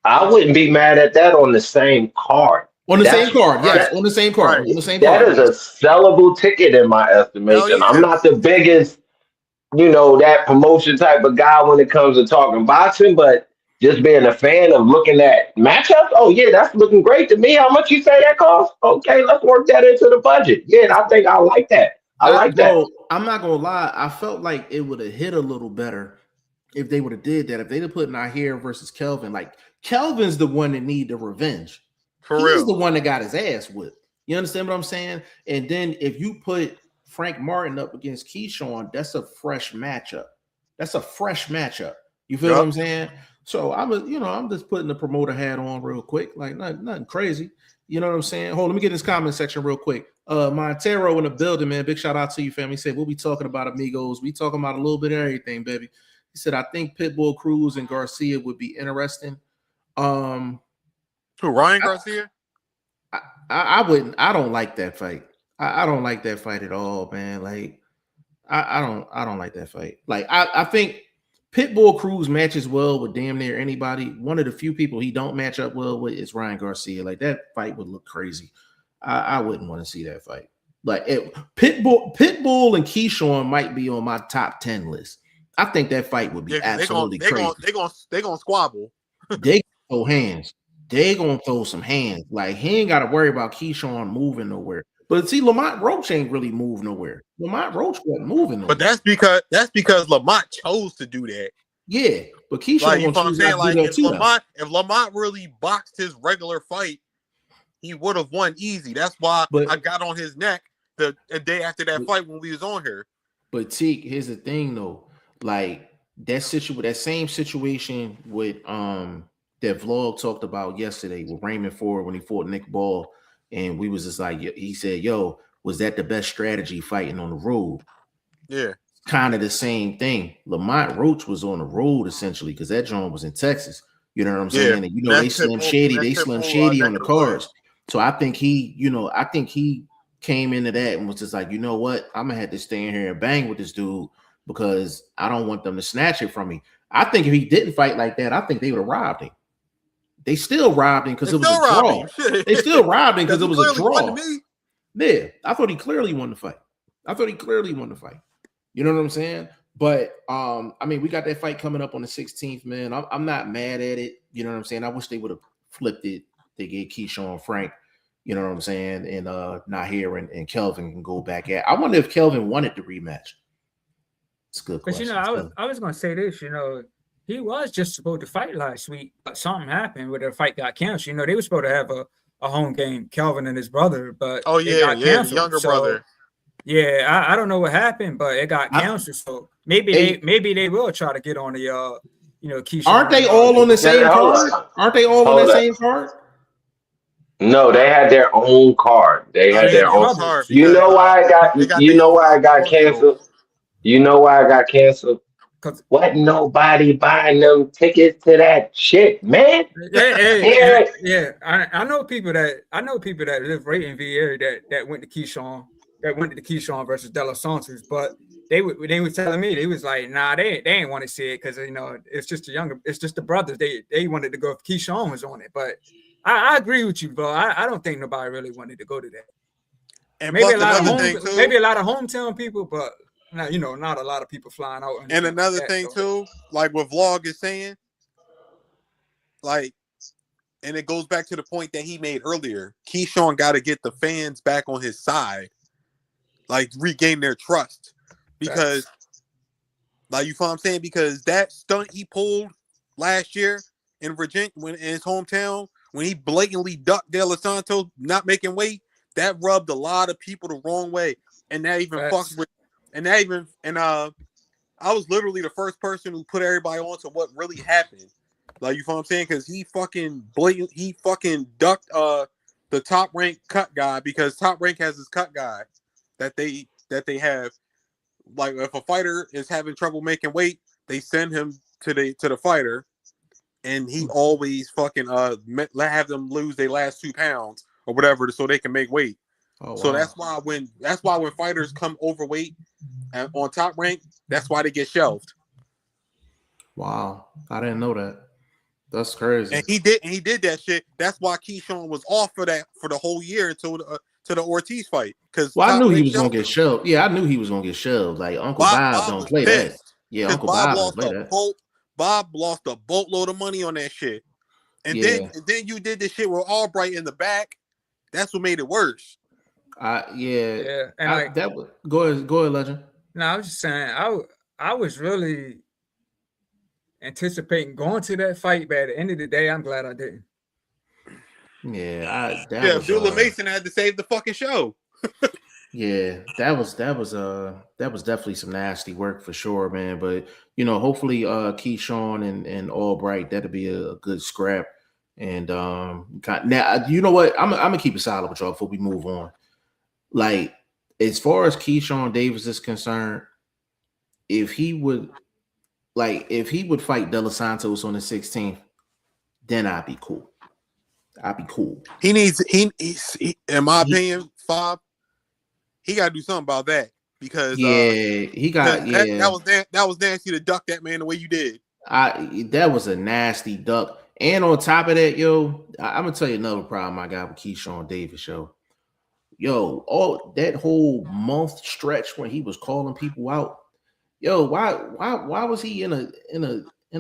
C: I wouldn't be mad at that on the same card.
B: On the same card, yes. On the same card.
C: Right.
B: On the same
C: that
B: card.
C: is a sellable ticket in my estimation.
E: Yeah.
C: I'm not the biggest, that promotion type of guy when it comes to talking boxing, but just being a fan of looking at matchups, oh yeah, that's looking great to me. How much you say that costs? Okay, let's work that into the budget. Yeah, I think I like that. I like that.
B: I'm not gonna lie. I felt like it would have hit a little better if they would have did that. If they'd have put Nahir versus Kelvin, like Kelvin's the one that need the revenge. He's the one that got his ass whipped. You understand what I'm saying? And then if you put Frank Martin up against Keyshawn, that's a fresh matchup. You feel what I'm saying? So I'm just putting the promoter hat on real quick, like nothing crazy. You know what I'm saying? Hold on, let me get in this comment section real quick. Montero in the building, man. Big shout out to you, family. He said, we'll be talking about amigos. We talking about a little bit of everything, baby. He said, I think Pitbull Cruz and Garcia would be interesting.
E: Who, Ryan Garcia?
B: I wouldn't. I don't like that fight. I don't like that fight at all, man. Like, I don't like that fight. Like, I think Pitbull Cruz matches well with damn near anybody. One of the few people he don't match up well with is Ryan Garcia. Like, that fight would look crazy. I wouldn't want to see that fight. Like, Pitbull and Keyshawn might be on my top 10 list. I think that fight would be absolutely crazy.
E: They're gonna squabble.
B: They throw hands. They gonna throw some hands. Like, he ain't got to worry about Keyshawn moving nowhere. But see, Lamont Roach ain't really moved nowhere. Lamont Roach wasn't moving nowhere.
E: But that's because Lamont chose to do that.
B: Yeah, but Keyshawn,
E: like, you know what I'm saying? Like,
B: if
E: Lamont really boxed his regular fight, he would have won easy. That's why I got on his neck the day after that fight when we was on here.
B: But Teak, here's the thing though. Like, that same situation with that Vlog talked about yesterday with Raymond Ford when he fought Nick Ball, and we was just like, he said, yo, was that the best strategy fighting on the road?
E: Yeah.
B: Kind of the same thing. Lamont Roach was on the road essentially because that joint was in Texas. You know what I'm saying? And they Slim Shady on the cards. So I think he came into that and was just like, you know what? I'm gonna have to stay in here and bang with this dude because I don't want them to snatch it from me. I think if he didn't fight like that, I think they would have robbed him. They still robbed him because it was a draw. They still robbed him because it was a draw. Yeah, I thought he clearly won the fight. You know what I'm saying? But I mean, we got that fight coming up on the 16th, man. I'm not mad at it. You know what I'm saying? I wish they would have flipped it. They gave Keyshawn Frank, you know what I'm saying, and Nahir and Kelvin can go back at. I wonder if Kelvin wanted the rematch. It's a good question.
D: I was gonna say this, he was just supposed to fight last week, but something happened where the fight got canceled. They were supposed to have a home game, Kelvin and his brother, but it got canceled.
E: The younger brother.
D: Yeah, I don't know what happened, but it got canceled. So maybe they will try to get on the Keyshawn.
B: Aren't they all on the same card? Aren't they all on the same card?
C: No, they had their own card. They had their own
E: card.
C: You know why I got you know why I got canceled? You know why I got canceled? What nobody buying them tickets to that shit, man?
D: Yeah. I know people that live right in the area that went to Keyshawn versus De Los Santos, but they were telling me, they was like, nah, they ain't want to see it because it's just the brothers. They wanted to go if Keyshawn was on it. But I agree with you, bro. I don't think nobody really wanted to go to that.
E: And
D: maybe a lot of hometown people, but not a lot of people flying out.
E: And another thing too, like what Vlog is saying, like, and it goes back to the point that he made earlier. Keyshawn got to get the fans back on his side, like regain their trust, because, like, you feel what I'm saying? Because that stunt he pulled last year in Virginia, in his hometown, when he blatantly ducked De Los Santos not making weight, that rubbed a lot of people the wrong way, and that even fucked with. And I was literally the first person who put everybody on to what really happened. Like, you feel what I'm saying? Because he fucking ducked the Top Rank cut guy, because Top Rank has this cut guy that they have. Like, if a fighter is having trouble making weight, they send him to the fighter, and he always fucking have them lose their last 2 pounds or whatever so they can make weight. Oh, so wow. that's why when fighters come overweight and on Top Rank, that's why they get shelved.
B: Wow, I didn't know that. That's crazy.
E: And he did that shit. That's why Keyshawn was off for the whole year until to the Ortiz fight. Because
B: I knew he was gonna get shelved. Yeah, I knew he was gonna get shelved. Like Uncle Bob don't play that. Yeah, Uncle Bob don't play that.
E: Bob lost a boatload of money on that shit. And then you did this shit with Albright in the back. That's what made it worse.
B: Yeah. And go ahead, Legend.
D: No, I was just saying, I was really anticipating going to that fight, but at the end of the day, I'm glad I didn't.
B: Yeah,
E: Abdullah Mason had to save the fucking show.
B: Yeah, that was definitely some nasty work for sure, man. But hopefully, Keyshawn and Albright, that'll be a good scrap. And now, you know what? I'm gonna keep it solid with y'all before we move on. Like, as far as Keyshawn Davis is concerned, if he would fight De Los Santos on the 16th, then I'd be cool.
E: He in my opinion, Fob, he got to do something about that, because that was nasty to duck that man the way you did.
B: That was a nasty duck. And on top of that, I'm gonna tell you another problem I got with Keyshawn Davis, all that whole month stretch when he was calling people out, why was he in a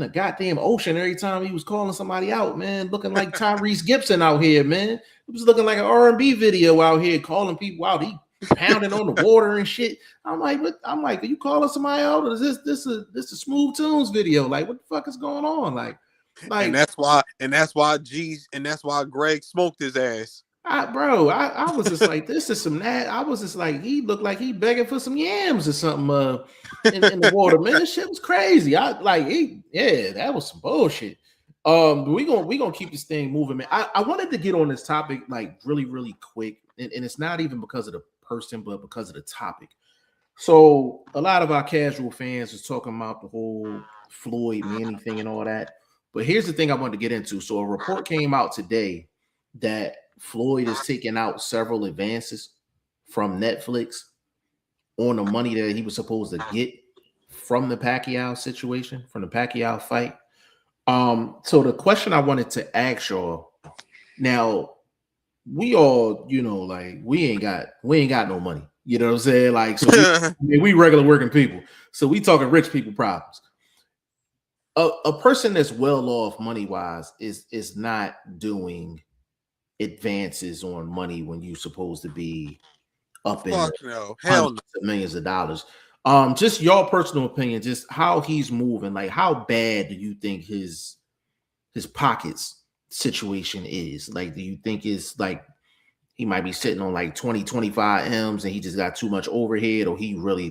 B: goddamn ocean every time he was calling somebody out, man? Looking like Tyrese Gibson out here, man. It was looking like an R&B video out here calling people out. He pounding on the water and shit. I'm like, are you calling somebody out, or is this a Smooth Tunes video? Like, what the fuck is going on? Like,
E: and that's why Greg smoked his ass.
B: I was just like, this is some I was just like, he looked like he begging for some yams or something in the water, man. This shit was crazy. That was some bullshit. We gonna keep this thing moving, man. I wanted to get on this topic like really, really quick, and it's not even because of the person, but because of the topic. So a lot of our casual fans is talking about the whole Floyd Manning thing and all that. But here's the thing I wanted to get into. So a report came out today that Floyd is taking out several advances from Netflix on the money that he was supposed to get from the Pacquiao situation, from the Pacquiao fight. So the question I wanted to ask y'all, now, we all, like, we ain't got no money. You know what I'm saying? Like, so we regular working people. So we talking rich people problems. A person that's well off money wise is not doing advances on money when you're supposed to be up in hundreds of millions of dollars. Just your personal opinion, just how he's moving. Like, how bad do you think his pockets situation is? Like, do you think it's like he might be sitting on like 20, 25 M's and he just got too much overhead, or he really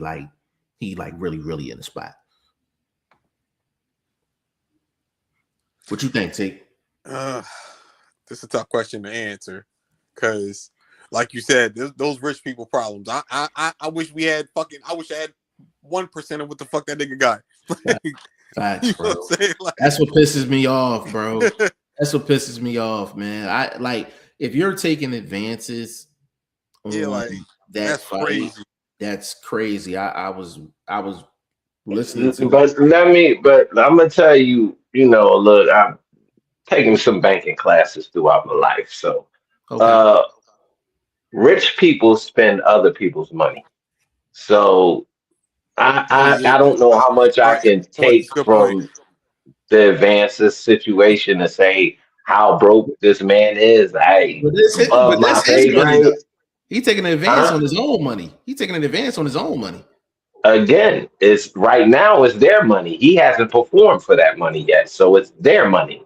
B: really in the spot? What you think, T?
E: This is a tough question to answer because, like you said, those rich people problems. I wish we had I wish I had 1% of what the fuck that nigga got.
B: Facts, bro. Like, that's what pisses me off, bro. That's what pisses me off, man. I like if you're taking advances on that fight, crazy. That's crazy. I was listening to,
C: but I'm gonna tell you, look, I'm taking some banking classes throughout my life, so rich people spend other people's money. So I don't know how much I can take from the advances situation to say how broke this man is.
B: That's his money. He's taking an advance on his own money. He's taking an advance on his own money.
C: Again, it's right now it's their money. He hasn't performed for that money yet, so it's their money.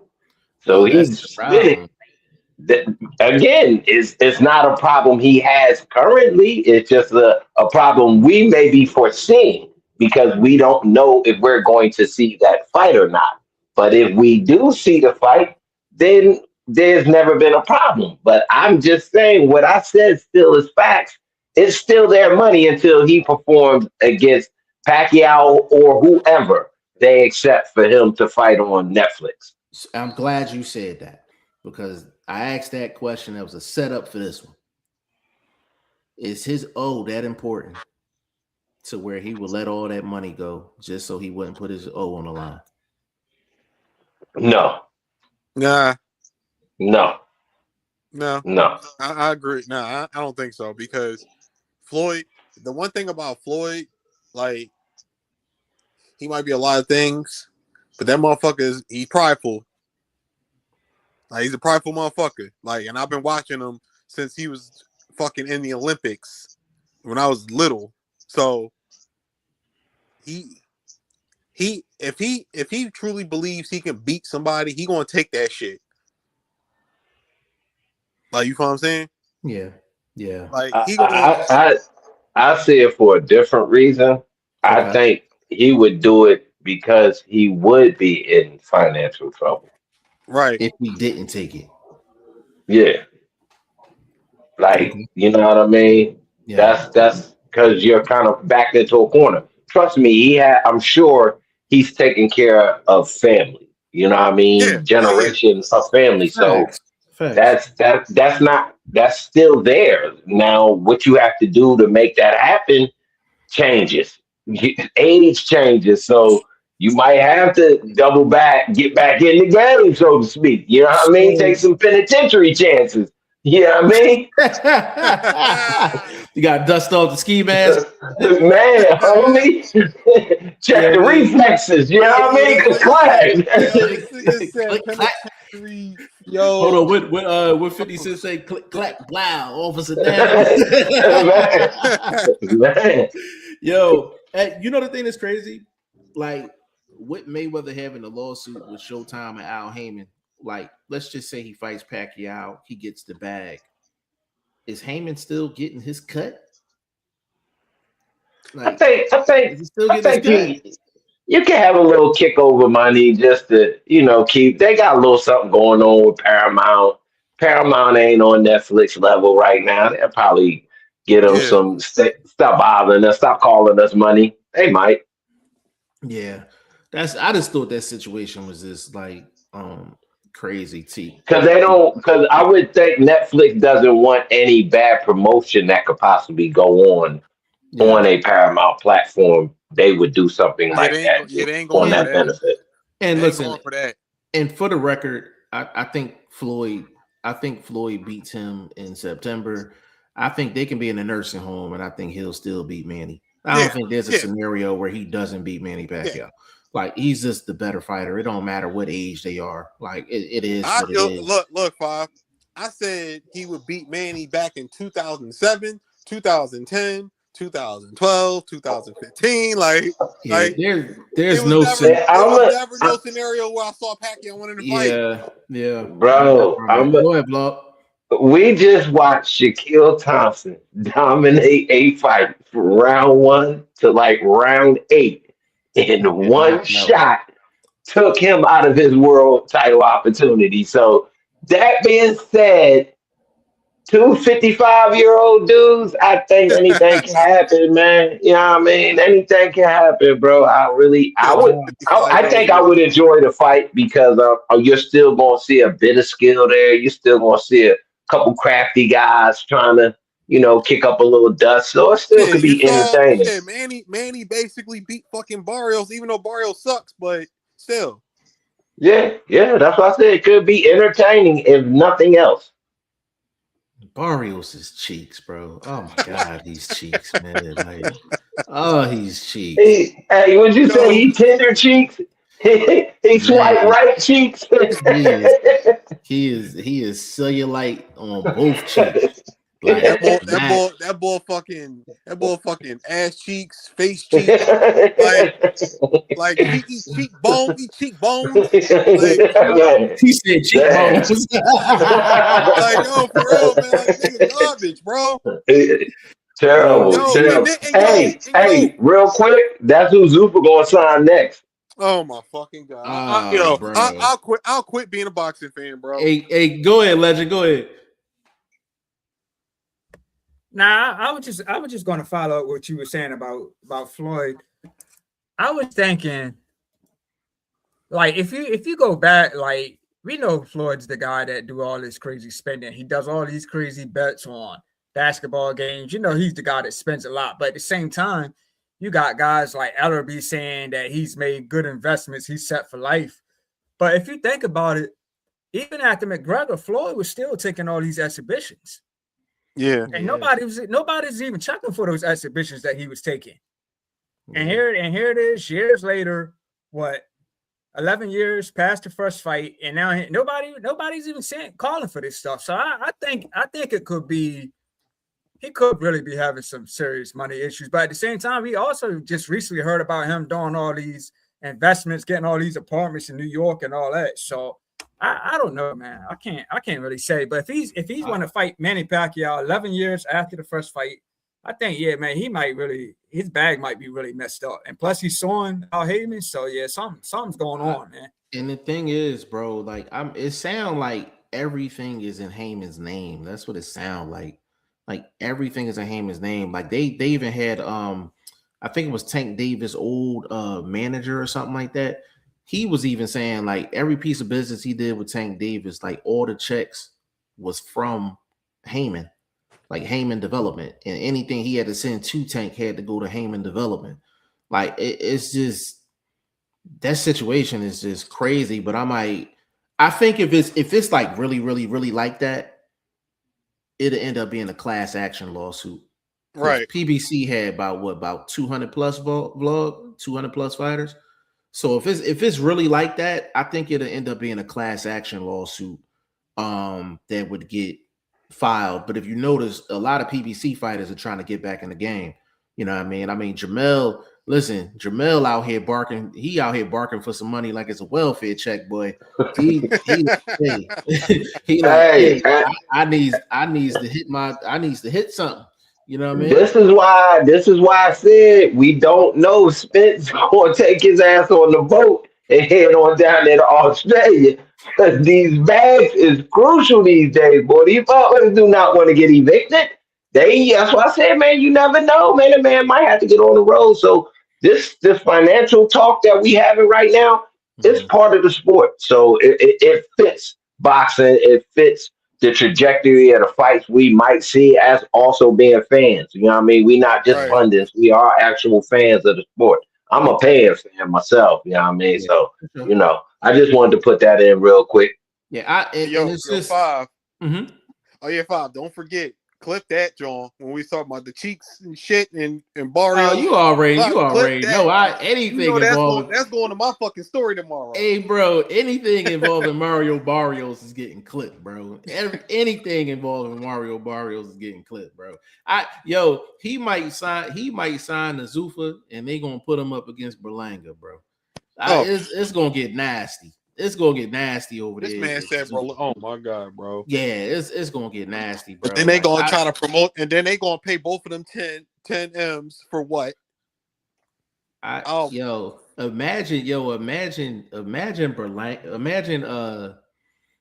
C: So he's spending. Again, it's not a problem he has currently. It's just a problem we may be foreseeing because we don't know if we're going to see that fight or not. But if we do see the fight, then there's never been a problem. But I'm just saying what I said still is facts. It's still their money until he performs against Pacquiao or whoever they accept for him to fight on Netflix.
B: I'm glad you said that because I asked that question. That was a setup for this one. Is his O that important to where he would let all that money go just so he wouldn't put his O on the line?
C: No.
E: Nah.
C: No.
E: I agree. No, I don't think so because Floyd, the one thing about Floyd, like, he might be a lot of things, but that motherfucker he's prideful. Like, he's a prideful motherfucker. Like, and I've been watching him since he was fucking in the Olympics when I was little. So if he truly believes he can beat somebody, he gonna take that shit. Like, you know what I'm saying?
B: Yeah.
E: Like,
C: I see it for a different reason. Okay. I think he would do it because he would be in financial trouble.
E: Right.
B: If he didn't take it.
C: Yeah. Like, you know what I mean? Yeah. That's because you're kind of backed into a corner. Trust me, I'm sure he's taking care of family. You know what I mean? Yeah. Generations of family.
B: Facts.
C: So that's still there. Now, what you have to do to make that happen changes. Age changes. So you might have to double back, get back in the game, so to speak. You know what I mean? Take some penitentiary chances. You know what
B: I mean? You got to dust off the ski mask.
C: Man, homie. Check the reflexes. You know what I
B: mean? Yo. Hold on. What 50 Cent say? Click, clack, blow, officer down.
C: Man.
B: Yo, you know the thing that's crazy? Like, with Mayweather having a lawsuit with Showtime and Al Heyman, like, let's just say he fights Pacquiao, he gets the bag. Is Heyman still getting his cut?
C: Like, I think you can have a little kick over money just to, keep. They got a little something going on with Paramount. Paramount ain't on Netflix level right now. They'll probably get them some stop bothering us, stop calling us money. They might.
B: Yeah, I just thought that situation was just like crazy tea.
C: Because I would think Netflix doesn't want any bad promotion that could possibly go on a Paramount platform. They would do something like that on that benefit.
B: And listen, and for the record, I think Floyd beats him in September. I think they can be in a nursing home, and I think he'll still beat Manny. I don't think there's a scenario where he doesn't beat Manny Pacquiao. Yeah. Like, he's just the better fighter. It don't matter what age they are. Like, it is what it is.
E: Look, Five. I said he would beat Manny back in 2007, 2010, 2012, 2015.
B: There's no
E: scenario where I saw Pacquiao winning the fight.
B: Yeah.
C: Bro,
B: go ahead, Block.
C: We just watched Shaquille Thompson dominate a fight from round 1 to like round 8, and one shot took him out of his world title opportunity. So that being said, 2 55-year-old dudes, I think anything can happen, man. You know what I mean? Anything can happen, bro. I think I would enjoy the fight because you're still going to see a bit of skill there. You're still going to see a couple crafty guys trying to, kick up a little dust. So it still could be entertaining.
E: Yeah, Manny basically beat fucking Barrios, even though Barrios sucks, but still.
C: Yeah, that's what I said. It could be entertaining if nothing else.
B: Barrios' cheeks, bro. Oh my God, these cheeks, man. He's cheeks.
C: Hey, would you say he tender cheeks? He swipe right cheeks.
B: He is cellulite on both cheeks.
E: Like, that boy fucking ass cheeks, face cheeks, like he eats cheekbones.
B: He said cheekbones.
E: Like, yo, for real, man, like, nigga garbage, bro.
C: Terrible. Hey, real quick, that's who Zuffa gonna sign next.
E: Oh my fucking God! I'll quit being a boxing fan, bro.
B: Hey, go ahead, Legend. Go ahead.
D: Nah, I was just going to follow up what you were saying about Floyd. I was thinking, like, if you go back, like, we know Floyd's the guy that do all this crazy spending. He does all these crazy bets on basketball games. He's the guy that spends a lot. But at the same time, you got guys like Ellerby saying that he's made good investments. He's set for life. But if you think about it, even after McGregor, Floyd was still taking all these exhibitions.
E: Yeah,
D: and nobody's even checking for those exhibitions that he was taking. Yeah. And here it is, years later. 11 years past the first fight, and now nobody's even calling for this stuff. So I think it could be, he could really be having some serious money issues. But at the same time, we also just recently heard about him doing all these investments, getting all these apartments in New York and all that. So. I don't know, man. I can't really say. But if he's going to fight Manny Pacquiao 11 years after the first fight, I think, yeah, man, his bag might be really messed up. And plus he's suing Al Heyman. So yeah, something's going on, man.
B: And the thing is, bro, like it sounds like everything is in Heyman's name. That's what it sounds like. Like everything is in Heyman's name. Like they even had I think it was Tank Davis' old manager or something like that. He was even saying, like, every piece of business he did with Tank Davis, like, all the checks was from Heyman, like Heyman Development. And anything he had to send to Tank had to go to Heyman Development. Like, it's just, that situation is just crazy. But I think if it's like really, really, really like that, it'll end up being a class action lawsuit.
E: Right.
B: PBC had about 200 plus 200 plus fighters. So if it's really like that, I think it'll end up being a class action lawsuit that would get filed. But if you notice, a lot of PBC fighters are trying to get back in the game. You know what I mean? Jamel out here barking. He out here barking for some money like it's a welfare check, boy. He like, I needs to hit something. You know what I mean?
C: This is why I said we don't know Spence gonna take his ass on the boat and head on down there to Australia. Because these bags is crucial these days, boy. These fighters do not want to get evicted. That's why I said, man, you never know, man. A man might have to get on the road. So this financial talk that we having right now is part of the sport. So it fits boxing. It fits the trajectory of the fights we might see as also being fans. You know what I mean? We're not just pundits. We are actual fans of the sport. I'm a paying fan myself. You know what I mean? Yeah. So, I just wanted to put that in real quick.
B: Yeah.
E: Yo, Five. Mm-hmm. Oh, yeah, Five. Don't forget, Clip that, John. When we talk about the cheeks and shit and Barrio.
B: Oh, you already know. Anything
E: you know
B: involving
E: that's going to my fucking story tomorrow.
B: Hey, bro, anything involving Mario Barrios is getting clipped, bro. Anything involving Mario Barrios is getting clipped, bro. He might sign the Zuffa, and they gonna put him up against Berlanga, bro. It's gonna get nasty. It's gonna get nasty over there.
E: This man said, bro, oh my God, bro.
B: Yeah, it's gonna get nasty, bro.
E: Then they gonna try to promote, and then they gonna pay both of them 10 M's for what?
B: Imagine Berlanga, imagine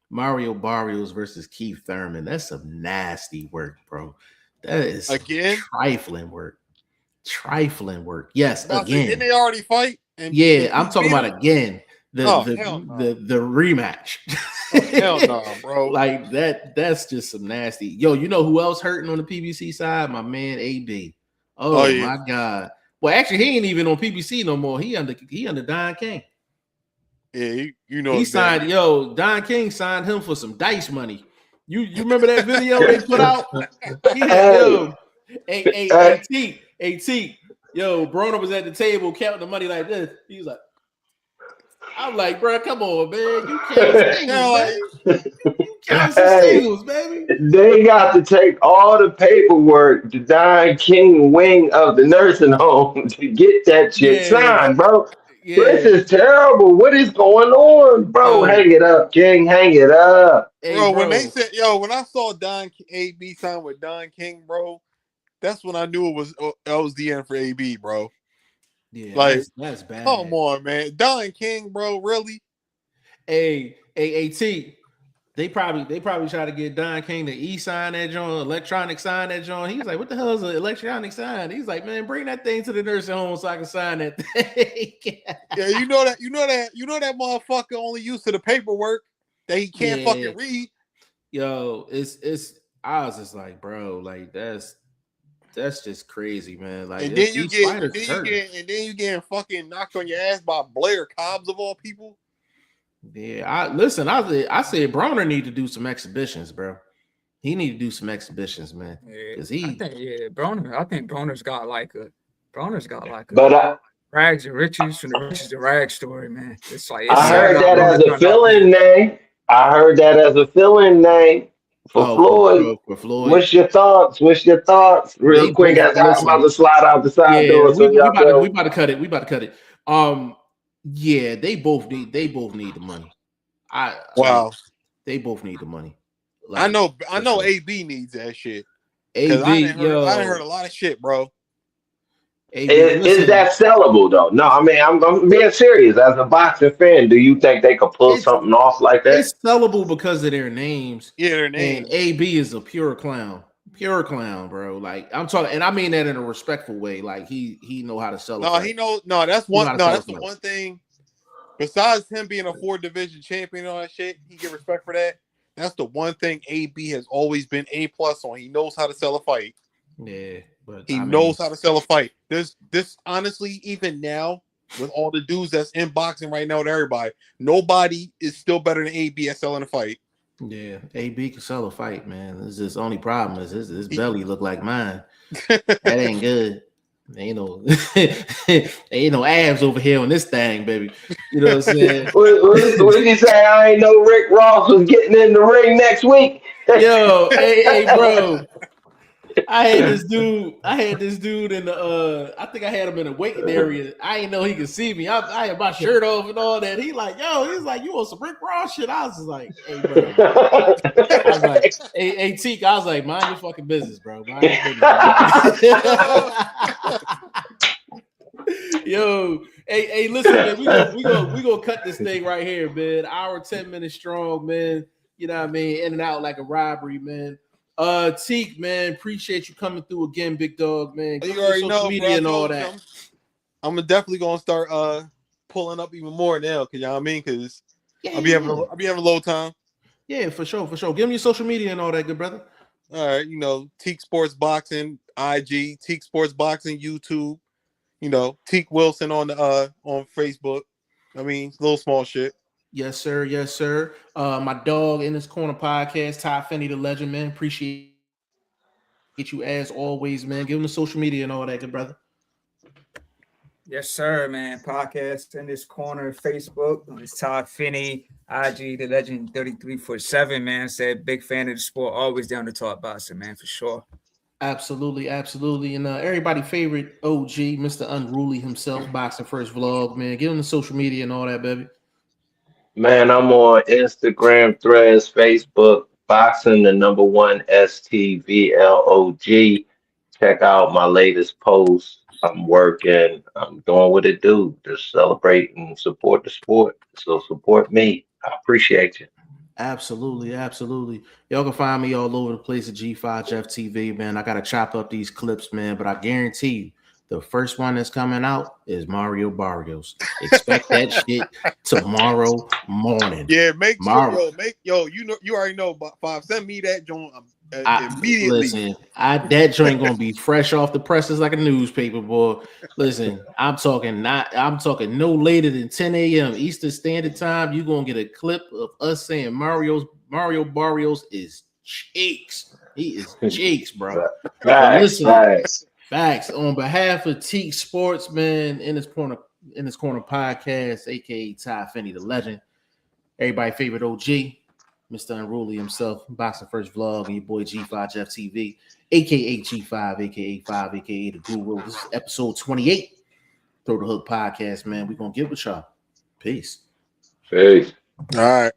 B: Mario Barrios versus Keith Thurman. That's some nasty work, bro. That is
E: again
B: trifling work. Yes, again.
E: Didn't they already fight?
B: I'm talking about again. The rematch.
E: Hell no, bro.
B: Like that's just some nasty. You know who else hurting on the PBC side? My man AB. Oh yeah. My God. Well, actually, he ain't even on PBC no more. He under Don King.
E: Yeah, you know
B: he signed. Don King signed him for some dice money. You remember that video they put out? T. Broner was at the table counting the money like this. He was like, I'm like, bro, come on, man. You can't singles, baby.
C: They got to take all the paperwork to Don King wing of the nursing home to get that shit signed, bro. Yeah. This is terrible. What is going on, bro? Hang it up, King. Hang it up.
E: Hey, bro, when they said, when I saw AB sign with Don King, bro, that's when I knew that was the end for AB, bro.
B: Yeah,
E: like
B: that's bad.
E: Come on, man. Don King, bro, really?
B: T. They probably try to get Don King to e-sign that joint, electronic sign that joint. He's like, what the hell is an electronic sign? He's like, man, bring that thing to the nursing home so I can sign that thing.
E: Yeah, you know that motherfucker only used to the paperwork that he can't fucking read.
B: I was just like, bro, like that's just crazy, man. Like,
E: and then you get fucking knocked on your ass by Blair Cobbs of all people.
B: Yeah, I said Broner need to do some exhibitions, bro. He need to do some exhibitions, man.
D: Yeah, Broner. I think Broner's got like a rags and riches from the riches to rags story, man. It's like
C: I heard that as a fill-in name. For Floyd.
B: For Floyd.
C: What's your thoughts? Real quick, as I'm about to slide out the side door.
B: We about to cut it. Yeah, they both need the money. They both need the money.
E: Like, I know AB needs that shit. I done heard a lot of shit, bro.
C: Is that sellable though? No, I mean I'm being serious. As a boxing fan, do you think they could pull something off like that?
B: It's sellable because of their names.
E: Yeah, their names.
B: And AB is a pure clown, bro. Like I'm talking, and I mean that in a respectful way. Like he know how to sell.
E: That's the one thing. Besides him being a 4-division champion and all that shit, he get respect for that. That's the one thing AB has always been A+ on. He knows how to sell a fight.
B: Yeah. But
E: he knows how to sell a fight. This honestly, even now, with all the dudes that's in boxing right now with everybody, nobody is still better than AB at selling a fight.
B: Yeah, AB can sell a fight, man. This is the only problem is his belly look like mine. That ain't good. Ain't no abs over here on this thing, baby. You know what I'm saying?
C: What did he say? I ain't know Rick Ross was getting in the ring next week.
B: Yo, hey, bro. I had this dude in the I think I had him in the waiting area. I didn't know he could see me. I had my shirt off and all that. He's like, you want some Rick Ross shit? I was just like, hey, bro. I was like, hey, Teak, I was like, mind your fucking business, bro. Mind your business. Yo, hey, listen, man, we gonna cut this thing right here, man. Hour 10 minutes strong, man. You know what I mean? In and out like a robbery, man. Teak, man, appreciate you coming through again, big dog, man.
E: You already know, media and all that. I'm definitely gonna start pulling up even more now, cause you know what I mean, cause I'll be having a low time. Yeah, for sure. Give me your social media and all that, good brother. All right, Teak Sports Boxing, IG, Teak Sports Boxing, YouTube. Teak Wilson on Facebook. I mean, little small shit. Yes, sir. My dog in this corner podcast, Ty Finney, the legend, man. Appreciate
B: Get you as always, man. Give them the social media and all that, good brother.
D: Yes, sir, man. Podcast in this corner, Facebook. It's Todd Finney, IG, the legend 3347, man. Said big fan of the sport, always down to talk boxing, man, for sure.
B: Absolutely, absolutely. And everybody favorite OG, Mr. Unruly himself, Boxing First Vlog, man. Give him the social media and all that, baby.
C: Man, I'm on Instagram, Threads, Facebook, Boxing the #1 STVLOG. Check out my latest post. I'm working. I'm doing what it do. Just celebrate and support the sport. So support me. I appreciate you.
B: Absolutely, absolutely. Y'all can find me all over the place at G5 Jeff TV, man. I gotta chop up these clips, man, but I guarantee you, the first one that's coming out is Mario Barrios. Expect that shit tomorrow morning.
E: Yeah, make sure, you already know. Bob, send me that joint immediately.
B: Listen, that joint gonna be fresh off the presses like a newspaper, boy. Listen, I'm talking no later than 10 a.m. Eastern Standard Time. You're gonna get a clip of us saying Mario Barrios is cheeks. He is cheeks, bro. Facts. On behalf of Teak Sports, man, in this corner podcast, aka Ty Finney, the legend. Everybody favorite OG, Mr. Unruly himself, Boxing First Vlog, and your boy G5 Jeff TV, aka G5, aka 5, aka the Guru. This is episode 28. Throw the Hook podcast, man. We're gonna get with y'all. Peace.
C: Peace.
E: All right.